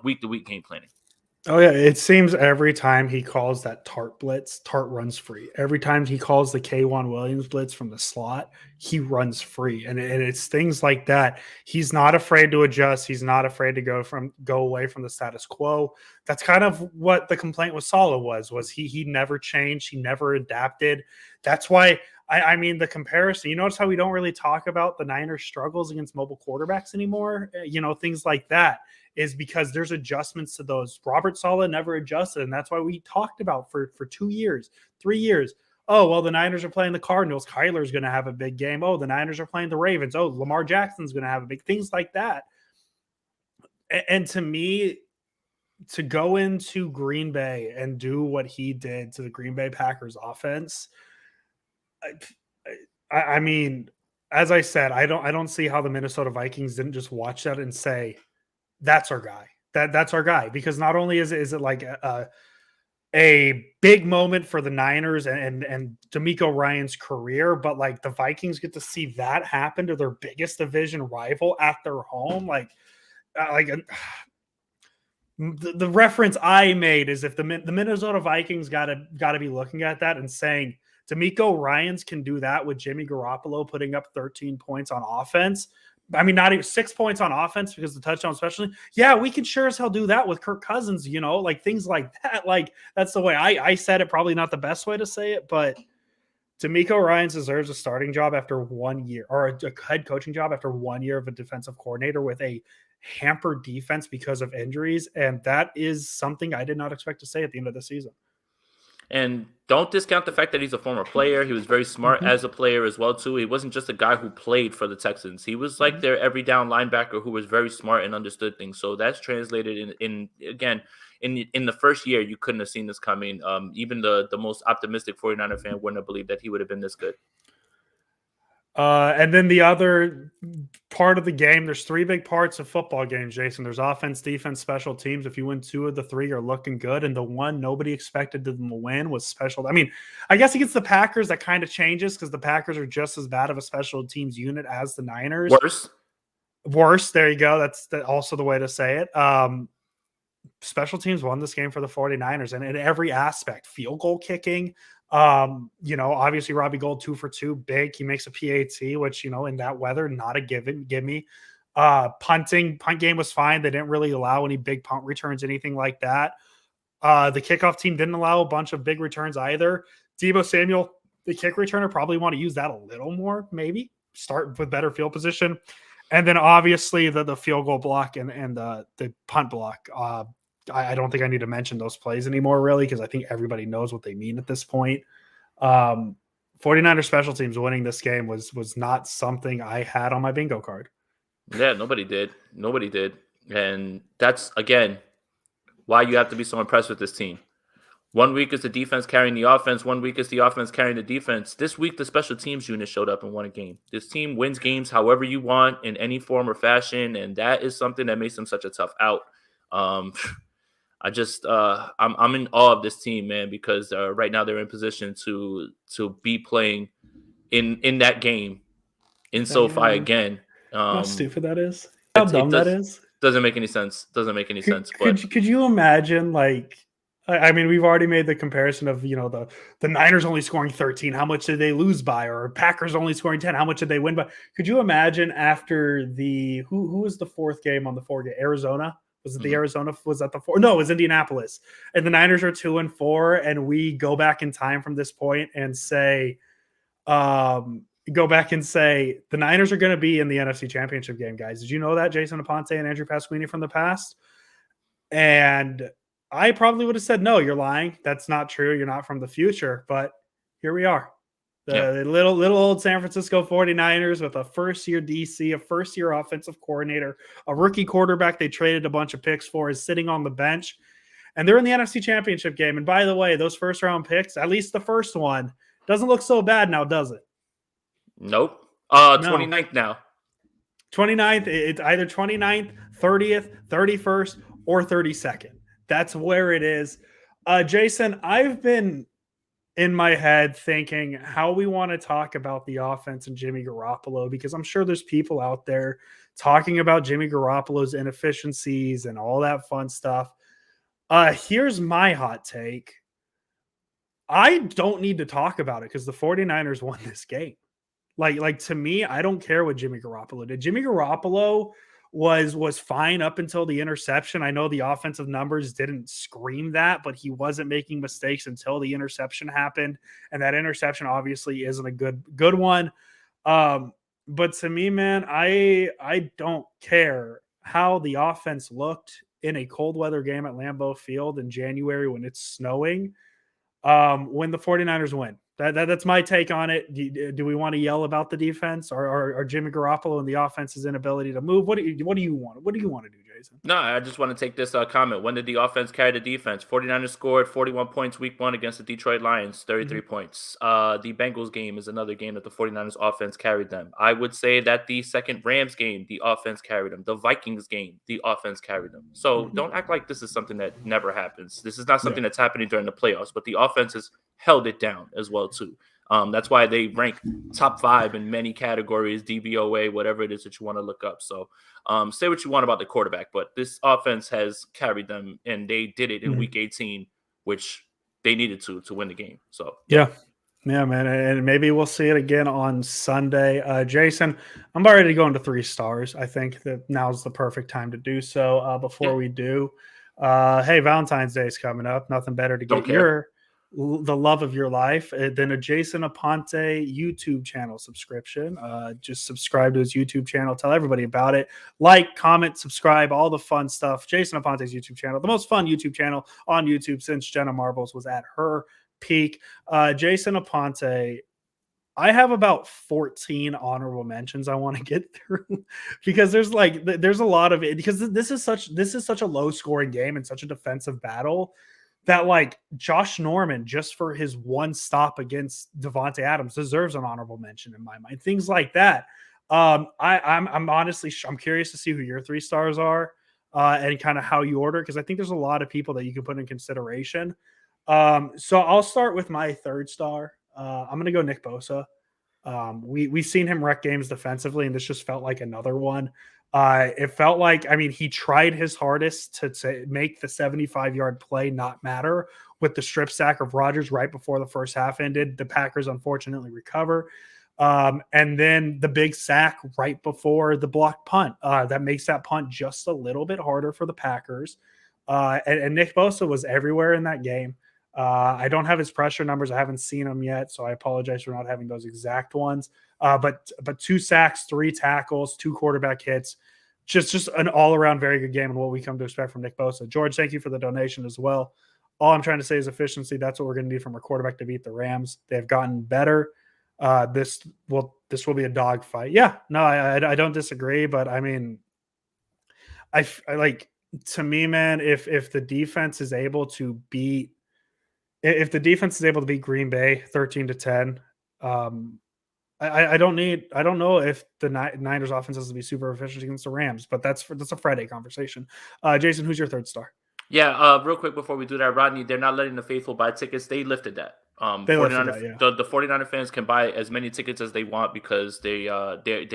week to week game planning. Oh yeah, it seems every time he calls that Tart blitz, Tart runs free. Every time he calls the K'Wan Williams blitz from the slot, he runs free. And it's things like that. He's not afraid to adjust. He's not afraid to go away from the status quo. That's kind of what the complaint with Saleh was he never changed. He never adapted. That's why I mean, the comparison, you notice how we don't really talk about the Niners' struggles against mobile quarterbacks anymore? Things like that is because there's adjustments to those. Robert Saleh never adjusted, and that's why we talked about for 2 years, 3 years. Oh, well, the Niners are playing the Cardinals. Kyler's going to have a big game. Oh, the Niners are playing the Ravens. Oh, Lamar Jackson's going to have a big – things like that. And to me, to go into Green Bay and do what he did to the Green Bay Packers offense – I mean, as I said, I don't see how the Minnesota Vikings didn't just watch that and say, that's our guy. That's our guy. Because not only is it like a a big moment for the Niners and D'Amico Ryan's career, but like the Vikings get to see that happen to their biggest division rival at their home. The reference I made is if the Minnesota Vikings got to be looking at that and saying D'Amico Ryans can do that with Jimmy Garoppolo putting up 13 points on offense. I mean, not even 6 points on offense because the touchdown, especially. Yeah, we can sure as hell do that with Kirk Cousins, like things like that. Like, that's the way I said it. Probably not the best way to say it, but D'Amico Ryans deserves a starting job after 1 year, or a head coaching job after 1 year of a defensive coordinator with a hampered defense because of injuries. And that is something I did not expect to say at the end of the season. And don't discount the fact that he's a former player. He was very smart as a player as well, too. He wasn't just a guy who played for the Texans. He was like their every down linebacker who was very smart and understood things. So that's translated in the first year, you couldn't have seen this coming. Even the most optimistic 49er fan wouldn't have believed that he would have been this good. And then the other part of the game, there's 3 big parts of football games, Jason. There's offense, defense, special teams. If you win 2 of the 3, you're looking good. And the one nobody expected them to win was special. I mean, I guess against the Packers, that kind of changes because the Packers are just as bad of a special teams unit as the Niners. Worse. There you go. That's also the way to say it. Special teams won this game for the 49ers, and in every aspect, field goal kicking, obviously Robbie Gold 2 for 2, big. He makes a PAT, which, in that weather, not a gimme. Punt game was fine. They didn't really allow any big punt returns, anything like that. The kickoff team didn't allow a bunch of big returns either. Deebo Samuel, the kick returner, probably want to use that a little more, maybe start with better field position. And then obviously the field goal block and the punt block. I don't think I need to mention those plays anymore, really, because I think everybody knows what they mean at this point. 49er special teams winning this game was not something I had on my bingo card. Yeah, nobody did. And that's, again, why you have to be so impressed with this team. 1 week is the defense carrying the offense. 1 week is the offense carrying the defense. This week, the special teams unit showed up and won a game. This team wins games however you want in any form or fashion, and that is something that makes them such a tough out. I'm in awe of this team, man, because right now they're in position to be playing in that game in SoFi again. How stupid that is. How dumb that is. Doesn't make any sense. Could you imagine, like, I mean, we've already made the comparison of, the Niners only scoring 13. How much did they lose by? Or Packers only scoring 10. How much did they win by? Could you imagine after who was the 4th game on the 4 game? Arizona? Was it the Arizona? Was that the 4? No, it was Indianapolis. And the Niners are 2-4. And we go back in time from this point and say, the Niners are going to be in the NFC Championship game, guys. Did you know that? Jason Aponte and Andrew Pasquini from the past? And I probably would have said, no, you're lying. That's not true. You're not from the future. But here we are. The little old San Francisco 49ers with a first-year DC, a first-year offensive coordinator, a rookie quarterback they traded a bunch of picks for is sitting on the bench. And they're in the NFC Championship game. And by the way, those first-round picks, at least the first one, doesn't look so bad now, does it? Nope. 29th now. 29th. It's either 29th, 30th, 31st, or 32nd. That's where it is. Jason, I've been in my head thinking how we want to talk about the offense and Jimmy Garoppolo, because I'm sure there's people out there talking about Jimmy Garoppolo's inefficiencies and all that fun stuff. Here's my hot take. I don't need to talk about it because the 49ers won this game. Like to me, I don't care what Jimmy Garoppolo did. Jimmy Garoppolo was fine up until the interception. I know the offensive numbers didn't scream that, but he wasn't making mistakes until the interception happened. And that interception obviously isn't a good one. But to me, man, I don't care how the offense looked in a cold weather game at Lambeau Field in January when it's snowing. When the 49ers win, That's my take on it. Do we want to yell about the defense or Jimmy Garoppolo and the offense's inability to move? What do you want? What do you want to do, Jason? No, I just want to take this comment. When did the offense carry the defense? 49ers scored 41 points week 1 against the Detroit Lions, 33 points. The Bengals game is another game that the 49ers offense carried them. I would say that the second Rams game, the offense carried them. The Vikings game, the offense carried them. So don't act like this is something that never happens. This is not something that's happening during the playoffs, but the offense has held it down as well too. That's why they rank top 5 in many categories, DVOA, whatever it is that you want to look up. So say what you want about the quarterback, but this offense has carried them, and they did it in week 18, which they needed to win the game. So yeah, man, and maybe we'll see it again on Sunday. Jason, I'm about ready to go into 3 stars. I think that now's the perfect time to do so. Before we do, hey, Valentine's Day is coming up. Nothing better to get the love of your life than a Jason Aponte YouTube channel subscription. Just subscribe to his YouTube channel. Tell everybody about it. Like, comment, subscribe, all the fun stuff. Jason Aponte's YouTube channel, the most fun YouTube channel on YouTube since Jenna Marbles was at her peak. Jason Aponte, I have about 14 honorable mentions I want to get through because there's a lot of it, because this is such a low scoring game and such a defensive battle that like Josh Norman, just for his one stop against Devontae Adams, deserves an honorable mention in my mind. Things like that. I'm honestly, I'm curious to see who your 3 stars are and kind of how you order, because I think there's a lot of people that you can put in consideration. So I'll start with my 3rd star. I'm going to go Nick Bosa. We've seen him wreck games defensively, and this just felt like another one. It felt like, he tried his hardest to make the 75-yard play not matter with the strip sack of Rodgers right before the first half ended. The Packers unfortunately recover. And then the big sack right before the blocked punt that makes that punt just a little bit harder for the Packers. And Nick Bosa was everywhere in that game. I don't have his pressure numbers. I haven't seen them yet, so I apologize for not having those exact ones. But 2 sacks, 3 tackles, 2 quarterback hits, just an all-around very good game and what we come to expect from Nick Bosa. George, thank you for the donation as well. All I'm trying to say is efficiency. That's what we're going to need from our quarterback to beat the Rams. They've gotten better. This will be a dogfight. Yeah, no, I don't disagree, but I like, to me, man, if the defense is able to beat Green Bay 13-10, I don't know if the Niners offense has to be super efficient against the Rams, but that's a Friday conversation. Jason, who's your 3rd star? Yeah, real quick before we do that, Rodney, they're not letting the faithful buy tickets. They lifted that. The 49er fans can buy as many tickets as they want because they're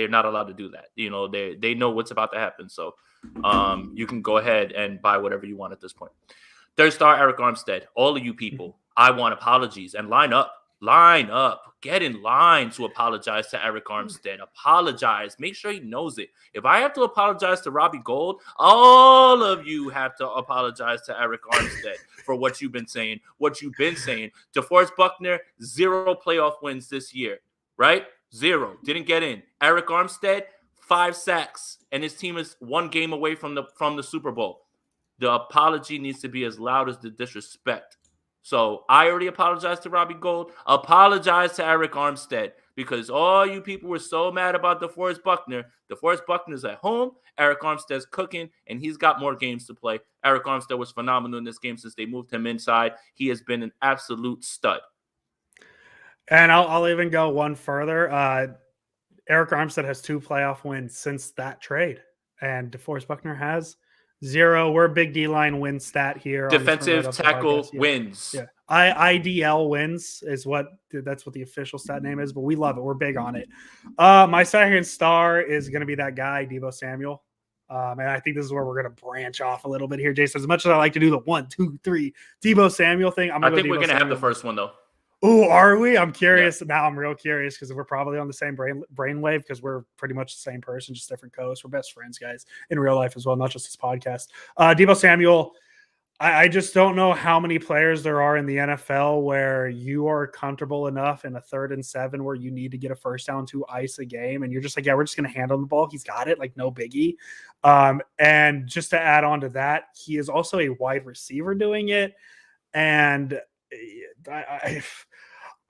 not allowed to do that. They know what's about to happen. So you can go ahead and buy whatever you want at this point. 3rd star, Eric Armstead. All of you people, I want apologies, and line up. Get in line to apologize to Eric Armstead. Apologize. Make sure he knows it. If I have to apologize to Robbie Gold, all of you have to apologize to Eric Armstead for what you've been saying. DeForest Buckner, 0 playoff wins this year, right? 0. Didn't get in. Eric Armstead, 5 sacks, and his team is 1 game away from the Super Bowl. The apology needs to be as loud as the disrespect. So I already apologized to Robbie Gold. Apologize to Eric Armstead, because all you people were so mad about DeForest Buckner. DeForest Buckner's at home. Eric Armstead's cooking, and he's got more games to play. Eric Armstead was phenomenal in this game since they moved him inside. He has been an absolute stud. And I'll even go one further. Eric Armstead has 2 playoff wins since that trade, and DeForest Buckner has 0. We're a big D-line win stat here. Defensive tackle wins. Yeah. IDL wins that's what the official stat name is, but we love it. We're big on it. My 2nd star is going to be that guy, Deebo Samuel. And I think this is where we're going to branch off a little bit here, Jason. As much as I like to do the 1, 2, 3 Deebo Samuel thing, I think we're going to have the first one, though. Oh, are we? I'm curious. Yeah. Now I'm real curious because we're probably on the same brainwave because we're pretty much the same person, just different coasts. We're best friends, guys, in real life as well, not just this podcast. Deebo Samuel, I just don't know how many players there are in the NFL where you are comfortable enough in a 3rd and 7 where you need to get a first down to ice a game, and you're just like, yeah, we're just going to hand him the ball. He's got it, like no biggie. And just to add on to that, he is also a wide receiver doing it, and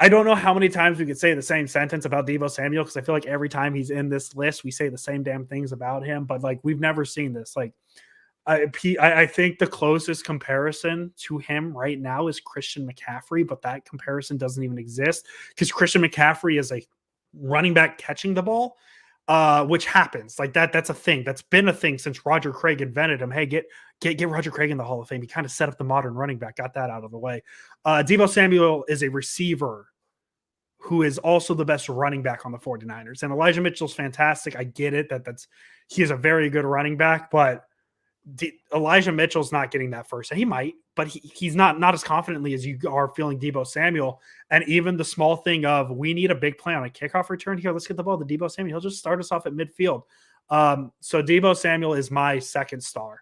I don't know how many times we could say the same sentence about Deebo Samuel, because I feel like every time he's in this list, we say the same damn things about him. But like, we've never seen this. Like, I think the closest comparison to him right now is Christian McCaffrey, but that comparison doesn't even exist because Christian McCaffrey is a running back catching the ball, which happens like that. That's a thing. That's been a thing since Roger Craig invented him. Hey, get Roger Craig in the Hall of Fame. He kind of set up the modern running back, got that out of the way. Deebo Samuel is a receiver who is also the best running back on the 49ers. And Elijah Mitchell's fantastic. I get it he is a very good running back, but Elijah Mitchell's not getting that first. He might, but he's not as confidently as you are feeling Deebo Samuel. And even the small thing of we need a big play on a kickoff return here. Let's get the ball to Deebo Samuel. He'll just start us off at midfield. So Deebo Samuel is my second star.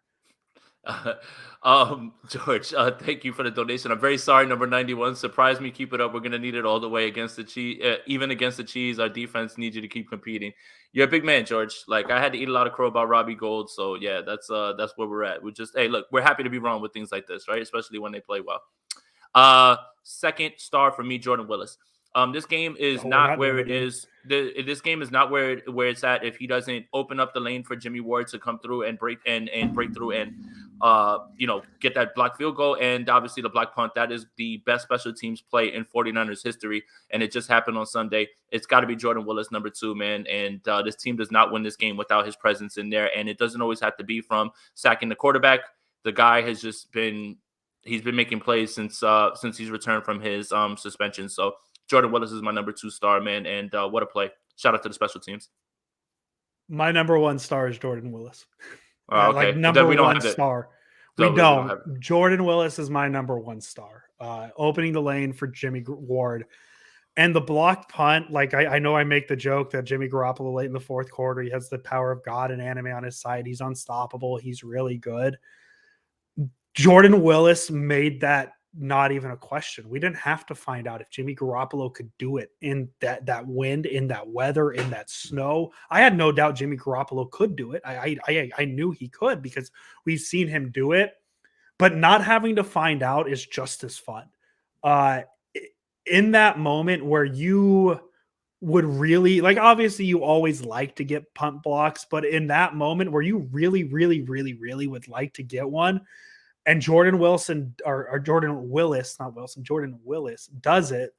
George, thank you for the donation. I'm very sorry, number 91. Surprise me, keep it up. We're gonna need it all the way against the Chiefs. Even against the Chiefs, our defense needs you to keep competing. You're a big man, George. Like, I had to eat a lot of crow about Robbie Gold, so yeah, that's where we're at. We're happy to be wrong with things like this, right? Especially when they play well. Second star for me, Jordan Willis. This game is not where it is. This game is not where it's at if he doesn't open up the lane for Jimmy Ward to come through and break through and get that block field goal and obviously the block punt. That is the best special teams play in 49ers history, and it just happened on Sunday. It's got to be Jordan Willis, number 2, man. And this team does not win this game without his presence in there, and it doesn't always have to be from sacking the quarterback. The guy has just been making plays since he's returned from his suspension. So Jordan Willis is my number 2 star, man, and what a play. Shout out to the special teams. My number 1 star is Jordan Willis. Okay. Like number 1 star. We don't. Jordan Willis is my number 1 star. Opening the lane for Jimmy Ward. And the blocked punt, like I know I make the joke that Jimmy Garoppolo late in the fourth quarter, he has the power of God and anime on his side. He's unstoppable. He's really good. Jordan Willis made that not even a question. We didn't have to find out if Jimmy Garoppolo could do it in that wind, in that weather, in that snow. I had no doubt Jimmy Garoppolo could do it. I knew he could because we've seen him do it, but not having to find out is just as fun. In that moment where you would really like, obviously you always like to get punt blocks, but in that moment where you really, really, really, really would like to get one, and Jordan Willis does it.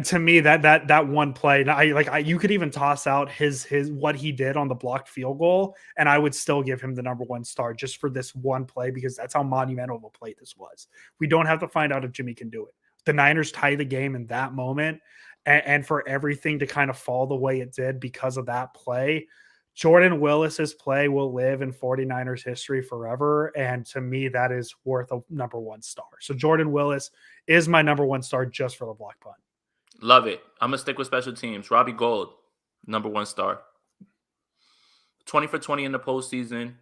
To me, that one play, you could even toss out his what he did on the blocked field goal, and I would still give him the number 1 star just for this one play because that's how monumental of a play this was. We don't have to find out if Jimmy can do it. The Niners tie the game in that moment, and for everything to kind of fall the way it did because of that play. Jordan Willis's play will live in 49ers history forever. And to me, that is worth a number 1 star. So Jordan Willis is my number 1 star just for the block punt. Love it. I'm going to stick with special teams. Robbie Gold, number 1 star. 20 for 20 in the postseason,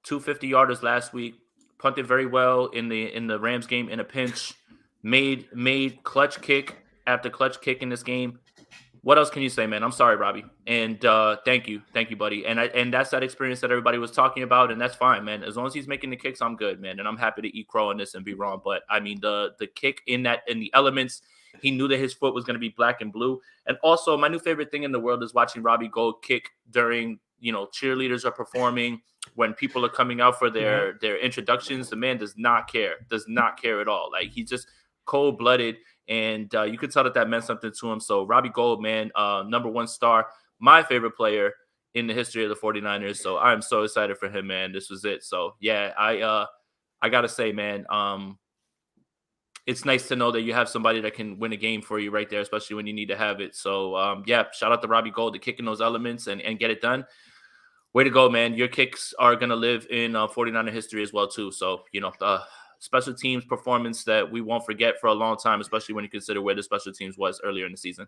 250 yarders last week, punted very well in the Rams game in a pinch, made clutch kick after clutch kick in this game. What else can you say, man? I'm sorry, Robbie. And thank you, buddy. And that's that experience that everybody was talking about, and that's fine, man. As long as he's making the kicks, I'm good, man. And I'm happy to eat crow on this and be wrong. But I mean, the kick in the elements, he knew that his foot was going to be black and blue. And also, my new favorite thing in the world is watching Robbie Gold kick during, cheerleaders are performing, when people are coming out for their introductions. The man does not care at all. Like, he's just cold-blooded. And you could tell that meant something to him. So Robbie Gold, man, number 1 star, my favorite player in the history of the 49ers. So I'm so excited for him, man. This was it. So, yeah, I got to say, man, it's nice to know that you have somebody that can win a game for you right there, especially when you need to have it. So, shout out to Robbie Gold to kick in those elements and get it done. Way to go, man. Your kicks are going to live in 49er history as well, too. So, special teams performance that we won't forget for a long time, especially when you consider where the special teams was earlier in the season.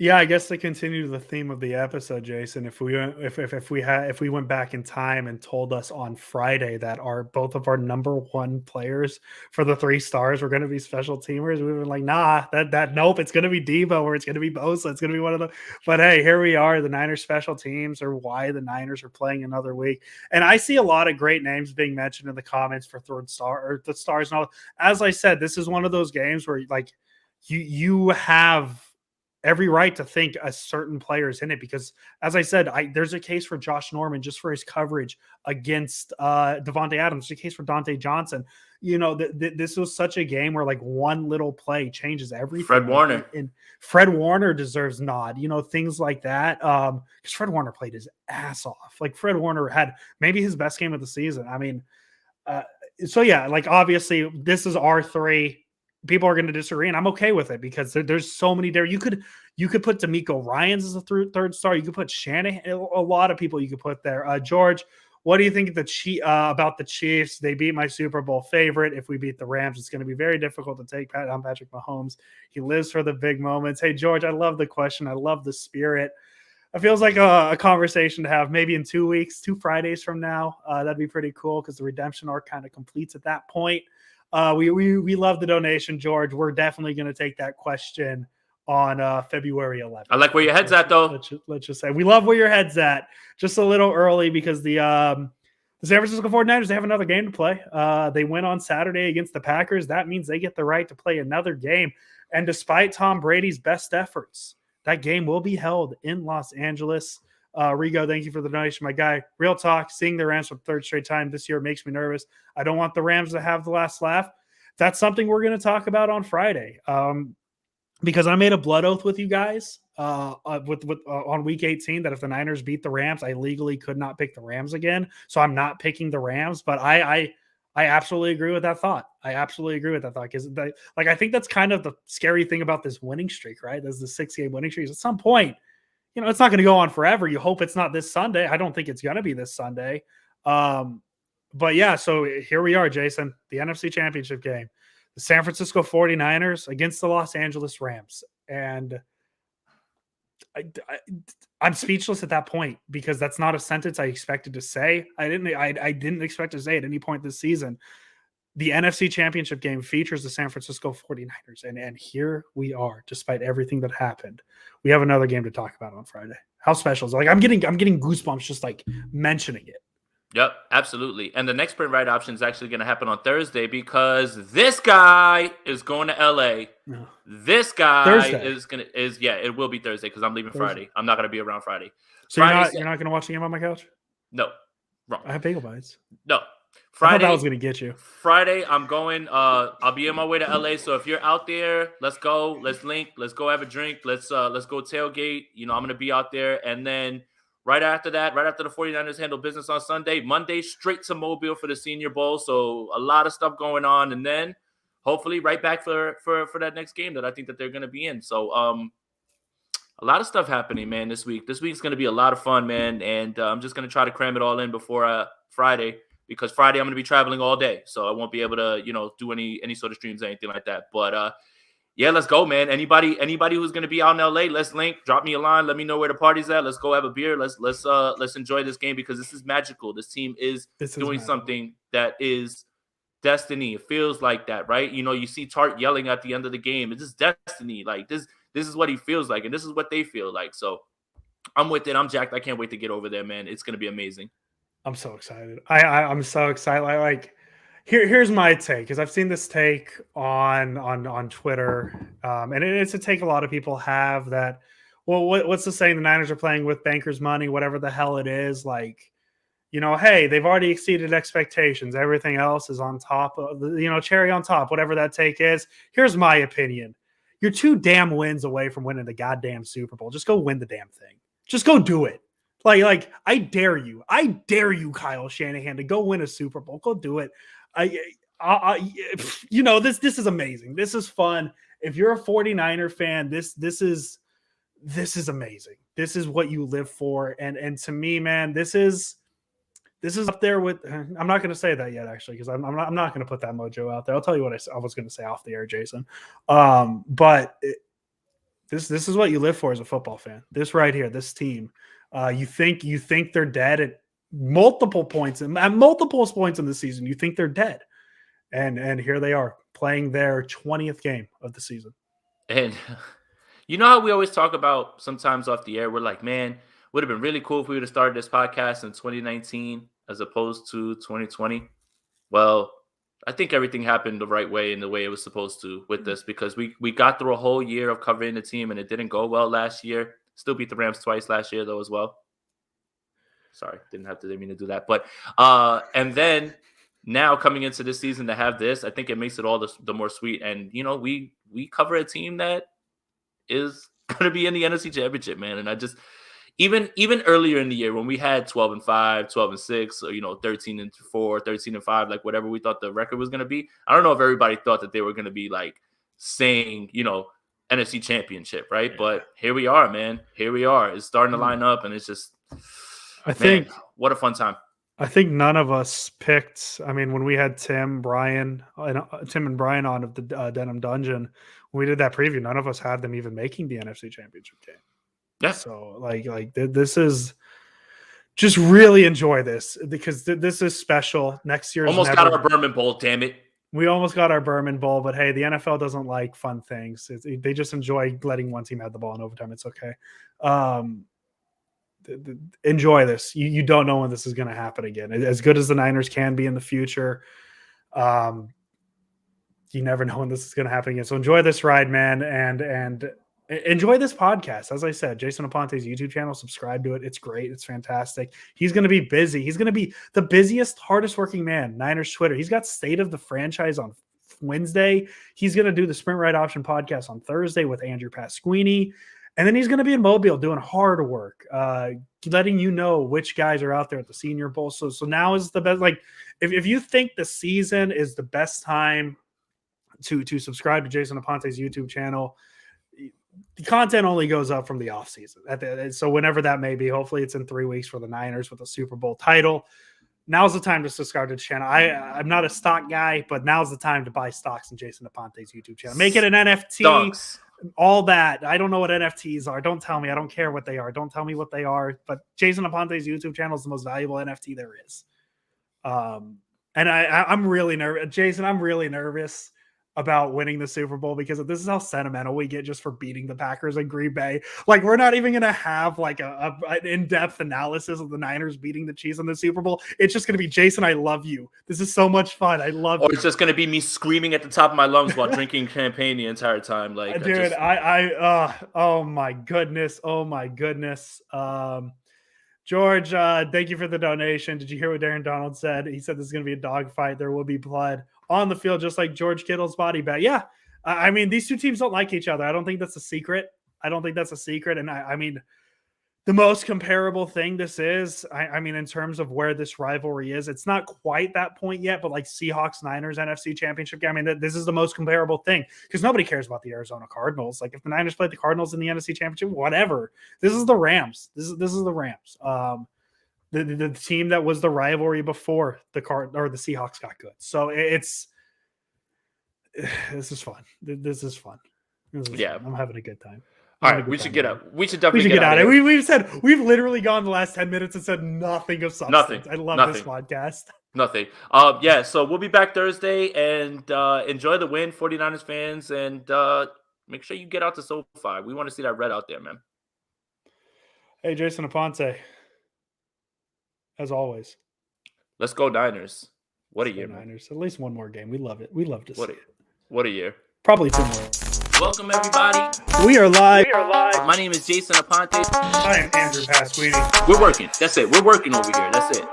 Yeah, I guess to continue the theme of the episode, Jason, if we went back in time and told us on Friday that both of our number one players for the 3 stars were going to be special teamers, we were like, nah, that nope, it's going to be Debo or it's going to be Bosa, it's going to be one of them. But hey, here we are. The Niners special teams are why the Niners are playing another week, and I see a lot of great names being mentioned in the comments for third star or the stars and all. As I said, this is one of those games where like you have every right to think a certain player is in it because, as I said, there's a case for Josh Norman just for his coverage against Devontae Adams. There's a case for Dante Johnson. You know, this was such a game where like one little play changes everything. Fred Warner. And Fred Warner deserves nod. You know, things like that. Because Fred Warner played his ass off. Like Fred Warner had maybe his best game of the season. I mean, so yeah, like obviously this is our 3. People are going to disagree, and I'm okay with it because there's so many there. You could put D'Amico Ryans as a third star. You could put Shanahan. A lot of people you could put there. George, what do you think about the Chiefs? They beat my Super Bowl favorite. If we beat the Rams, it's going to be very difficult to take on Patrick Mahomes. He lives for the big moments. Hey, George, I love the question. I love the spirit. It feels like a conversation to have maybe in 2 weeks, 2 Fridays from now. That'd be pretty cool because the redemption arc kind of completes at that point. We love the donation, George. We're definitely going to take that question on February 11th. I like where your head's at, though. Let's just say we love where your head's at. Just a little early because the San Francisco 49ers, they have another game to play. They win on Saturday against the Packers. That means they get the right to play another game. And despite Tom Brady's best efforts, that game will be held in Los Angeles. Rigo, thank you for the donation, my guy. Real talk, seeing the Rams for the 3rd straight time this year makes me nervous. I don't want the Rams to have the last laugh. That's something we're going to talk about on Friday because I made a blood oath with you guys on week 18 that if the Niners beat the Rams, I legally could not pick the Rams again. So I'm not picking the Rams, but I absolutely agree with that thought. I absolutely agree with that thought because like I think that's kind of the scary thing about this winning streak, right? There's the 6-game winning streak. At some point, you know, it's not going to go on forever. You hope it's not this Sunday. I don't think it's going to be this Sunday. But yeah, so here we are, Jason, the NFC Championship game, the San Francisco 49ers against the Los Angeles Rams. And I'm speechless at that point because that's not a sentence I expected to say. I didn't expect to say at any point this season. The NFC Championship game features the San Francisco 49ers, and here we are, despite everything that happened. We have another game to talk about on Friday. How special is it? Like I'm getting goosebumps just like mentioning it. Yep, absolutely. And the next print right option is actually going to happen on Thursday because this guy is going to LA. No. This guy it will be Thursday because I'm leaving Friday. I'm not going to be around Friday. So you're not going to watch the game on my couch? No, wrong. I have bagel bites. No. Friday, I thought that was going to get you. Friday, I'm going. I'll be on my way to LA. So if you're out there, let's go. Let's link. Let's go have a drink. Let's go tailgate. You know, I'm going to be out there. And then right after that, right after the 49ers handle business on Sunday, Monday, straight to Mobile for the Senior Bowl. So a lot of stuff going on. And then hopefully right back for that next game that I think that they're going to be in. So a lot of stuff happening, man, this week. This week's going to be a lot of fun, man. And I'm just going to try to cram it all in before Friday. Because Friday I'm going to be traveling all day, so I won't be able to, you know, do any sort of streams or anything like that. But yeah, let's go, man. Anybody who's going to be out in LA, let's link. Drop me a line. Let me know where the party's at. Let's go have a beer. Let's enjoy this game because this is magical. This team is doing something that is destiny. It feels like that, right? You know, you see Tart yelling at the end of the game. It's just destiny. Like this is what he feels like, and this is what they feel like. So I'm with it. I'm jacked. I can't wait to get over there, man. It's going to be amazing. I'm so excited. I'm so excited. Here's my take because I've seen this take on Twitter, and it's a take a lot of people have that. Well, what's the saying? The Niners are playing with bankers' money, whatever the hell it is. Like, you know, hey, they've already exceeded expectations. Everything else is on top of, you know, cherry on top. Whatever that take is. Here's my opinion: you're 2 damn wins away from winning the goddamn Super Bowl. Just go win the damn thing. Just go do it. Like I dare you, Kyle Shanahan, to go win a Super Bowl. Go do it. You know, this is amazing. This is fun. If you're a 49er fan, this is amazing. This is what you live for. And to me, man, this is up there with. I'm not going to say that yet, actually, because I'm not going to put that mojo out there. I'll tell you what I was going to say off the air, Jason. But This is what you live for as a football fan. This right here, this team. You think they're dead at multiple points in the season. You think they're dead, and here they are playing their 20th game of the season. And you know how we always talk about sometimes off the air, we're like, man, would have been really cool if we would have started this podcast in 2019 as opposed to 2020. Well, I think everything happened the right way and the way it was supposed to with this, because we got through a whole year of covering the team and it didn't go well last year. Still beat the Rams twice last year though as well. Sorry, didn't mean to do that. But and then now coming into this season to have this, I think it makes it all the more sweet. And you know, we cover a team that is going to be in the NFC Championship, man. And I just even earlier in the year when we had 12-5, 12-6, or 13-4, 13-5, like whatever we thought the record was going to be. I don't know if everybody thought that they were going to be like saying, NFC Championship, right? Yeah. But here we are, man. Here we are. It's starting to line up, and it's just, I think, what a fun time. I think none of us picked. I mean, when we had Tim and Brian on of the Denim Dungeon, when we did that preview, none of us had them even making the NFC Championship game. Yeah. So like this is just really enjoy this because this is special. Next year's almost got our Berman Bowl. Damn it. We almost got our Berman Bowl, but hey, the NFL doesn't like fun things. They just enjoy letting one team have the ball in overtime. It's okay. Enjoy this. You don't know when this is going to happen again. As good as the Niners can be in the future, you never know when this is going to happen again. So enjoy this ride, man, and enjoy this podcast. As I said, Jason Aponte's YouTube channel, subscribe to it. It's great. It's fantastic. He's going to be busy. He's going to be the busiest, hardest working man. Niners Twitter. He's got State of the Franchise on Wednesday. He's going to do the Sprint Right Option podcast on Thursday with Andrew Pasquini. And then he's going to be in Mobile doing hard work, letting you know which guys are out there at the Senior Bowl. So now is the best. Like, if you think the season is the best time to subscribe to Jason Aponte's YouTube channel, the content only goes up from the offseason. So whenever that may be, hopefully it's in 3 weeks for the Niners with a Super Bowl title. Now's the time to subscribe to the channel. I'm not a stock guy, but now's the time to buy stocks in Jason Aponte's YouTube channel. Make it an NFT. Stocks. All that. I don't know what NFTs are. Don't tell me. I don't care what they are. Don't tell me what they are. But Jason Aponte's YouTube channel is the most valuable NFT there is. And I'm really nervous. Jason, I'm really nervous about winning the Super Bowl because this is how sentimental we get just for beating the Packers in Green Bay. Like, we're not even going to have like an in-depth analysis of the Niners beating the Chiefs in the Super Bowl. It's just going to be, Jason, I love you. This is so much fun. I love you. Or it's just going to be me screaming at the top of my lungs while drinking champagne the entire time. Like, dude, oh my goodness. Oh my goodness. George, thank you for the donation. Did you hear what Darren Donald said? He said this is going to be a dogfight. There will be blood on the field, just like George Kittle's body bag. Yeah. I mean, these two teams don't like each other. I don't think that's a secret. And I mean, the most comparable thing this is, I mean, in terms of where this rivalry is, it's not quite that point yet, but like Seahawks Niners NFC Championship game. I mean, this is the most comparable thing because nobody cares about the Arizona Cardinals. Like, if the Niners played the Cardinals in the NFC Championship, whatever. This is the Rams. This is the Rams. The team that was the rivalry before the Seahawks got good. So this is fun. This is fun. Yeah. Fun. I'm having a good time. All right, we should get out. We should definitely get out. We've literally gone the last 10 minutes and said nothing of substance. Nothing. I love this podcast. Nothing. Yeah, so we'll be back Thursday and enjoy the win, 49ers fans, and make sure you get out to SoFi. We want to see that red out there, man. Hey, Jason Aponte. As always. Let's go Niners. What a year, Niners. At least one more game. We love it. We love to see it. What a year. Probably 2 more. Welcome, everybody. We are live. My name is Jason Aponte. I am Andrew Pasquini. We're working. That's it. We're working over here. That's it.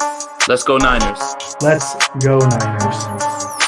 Let's go Niners. Let's go Niners.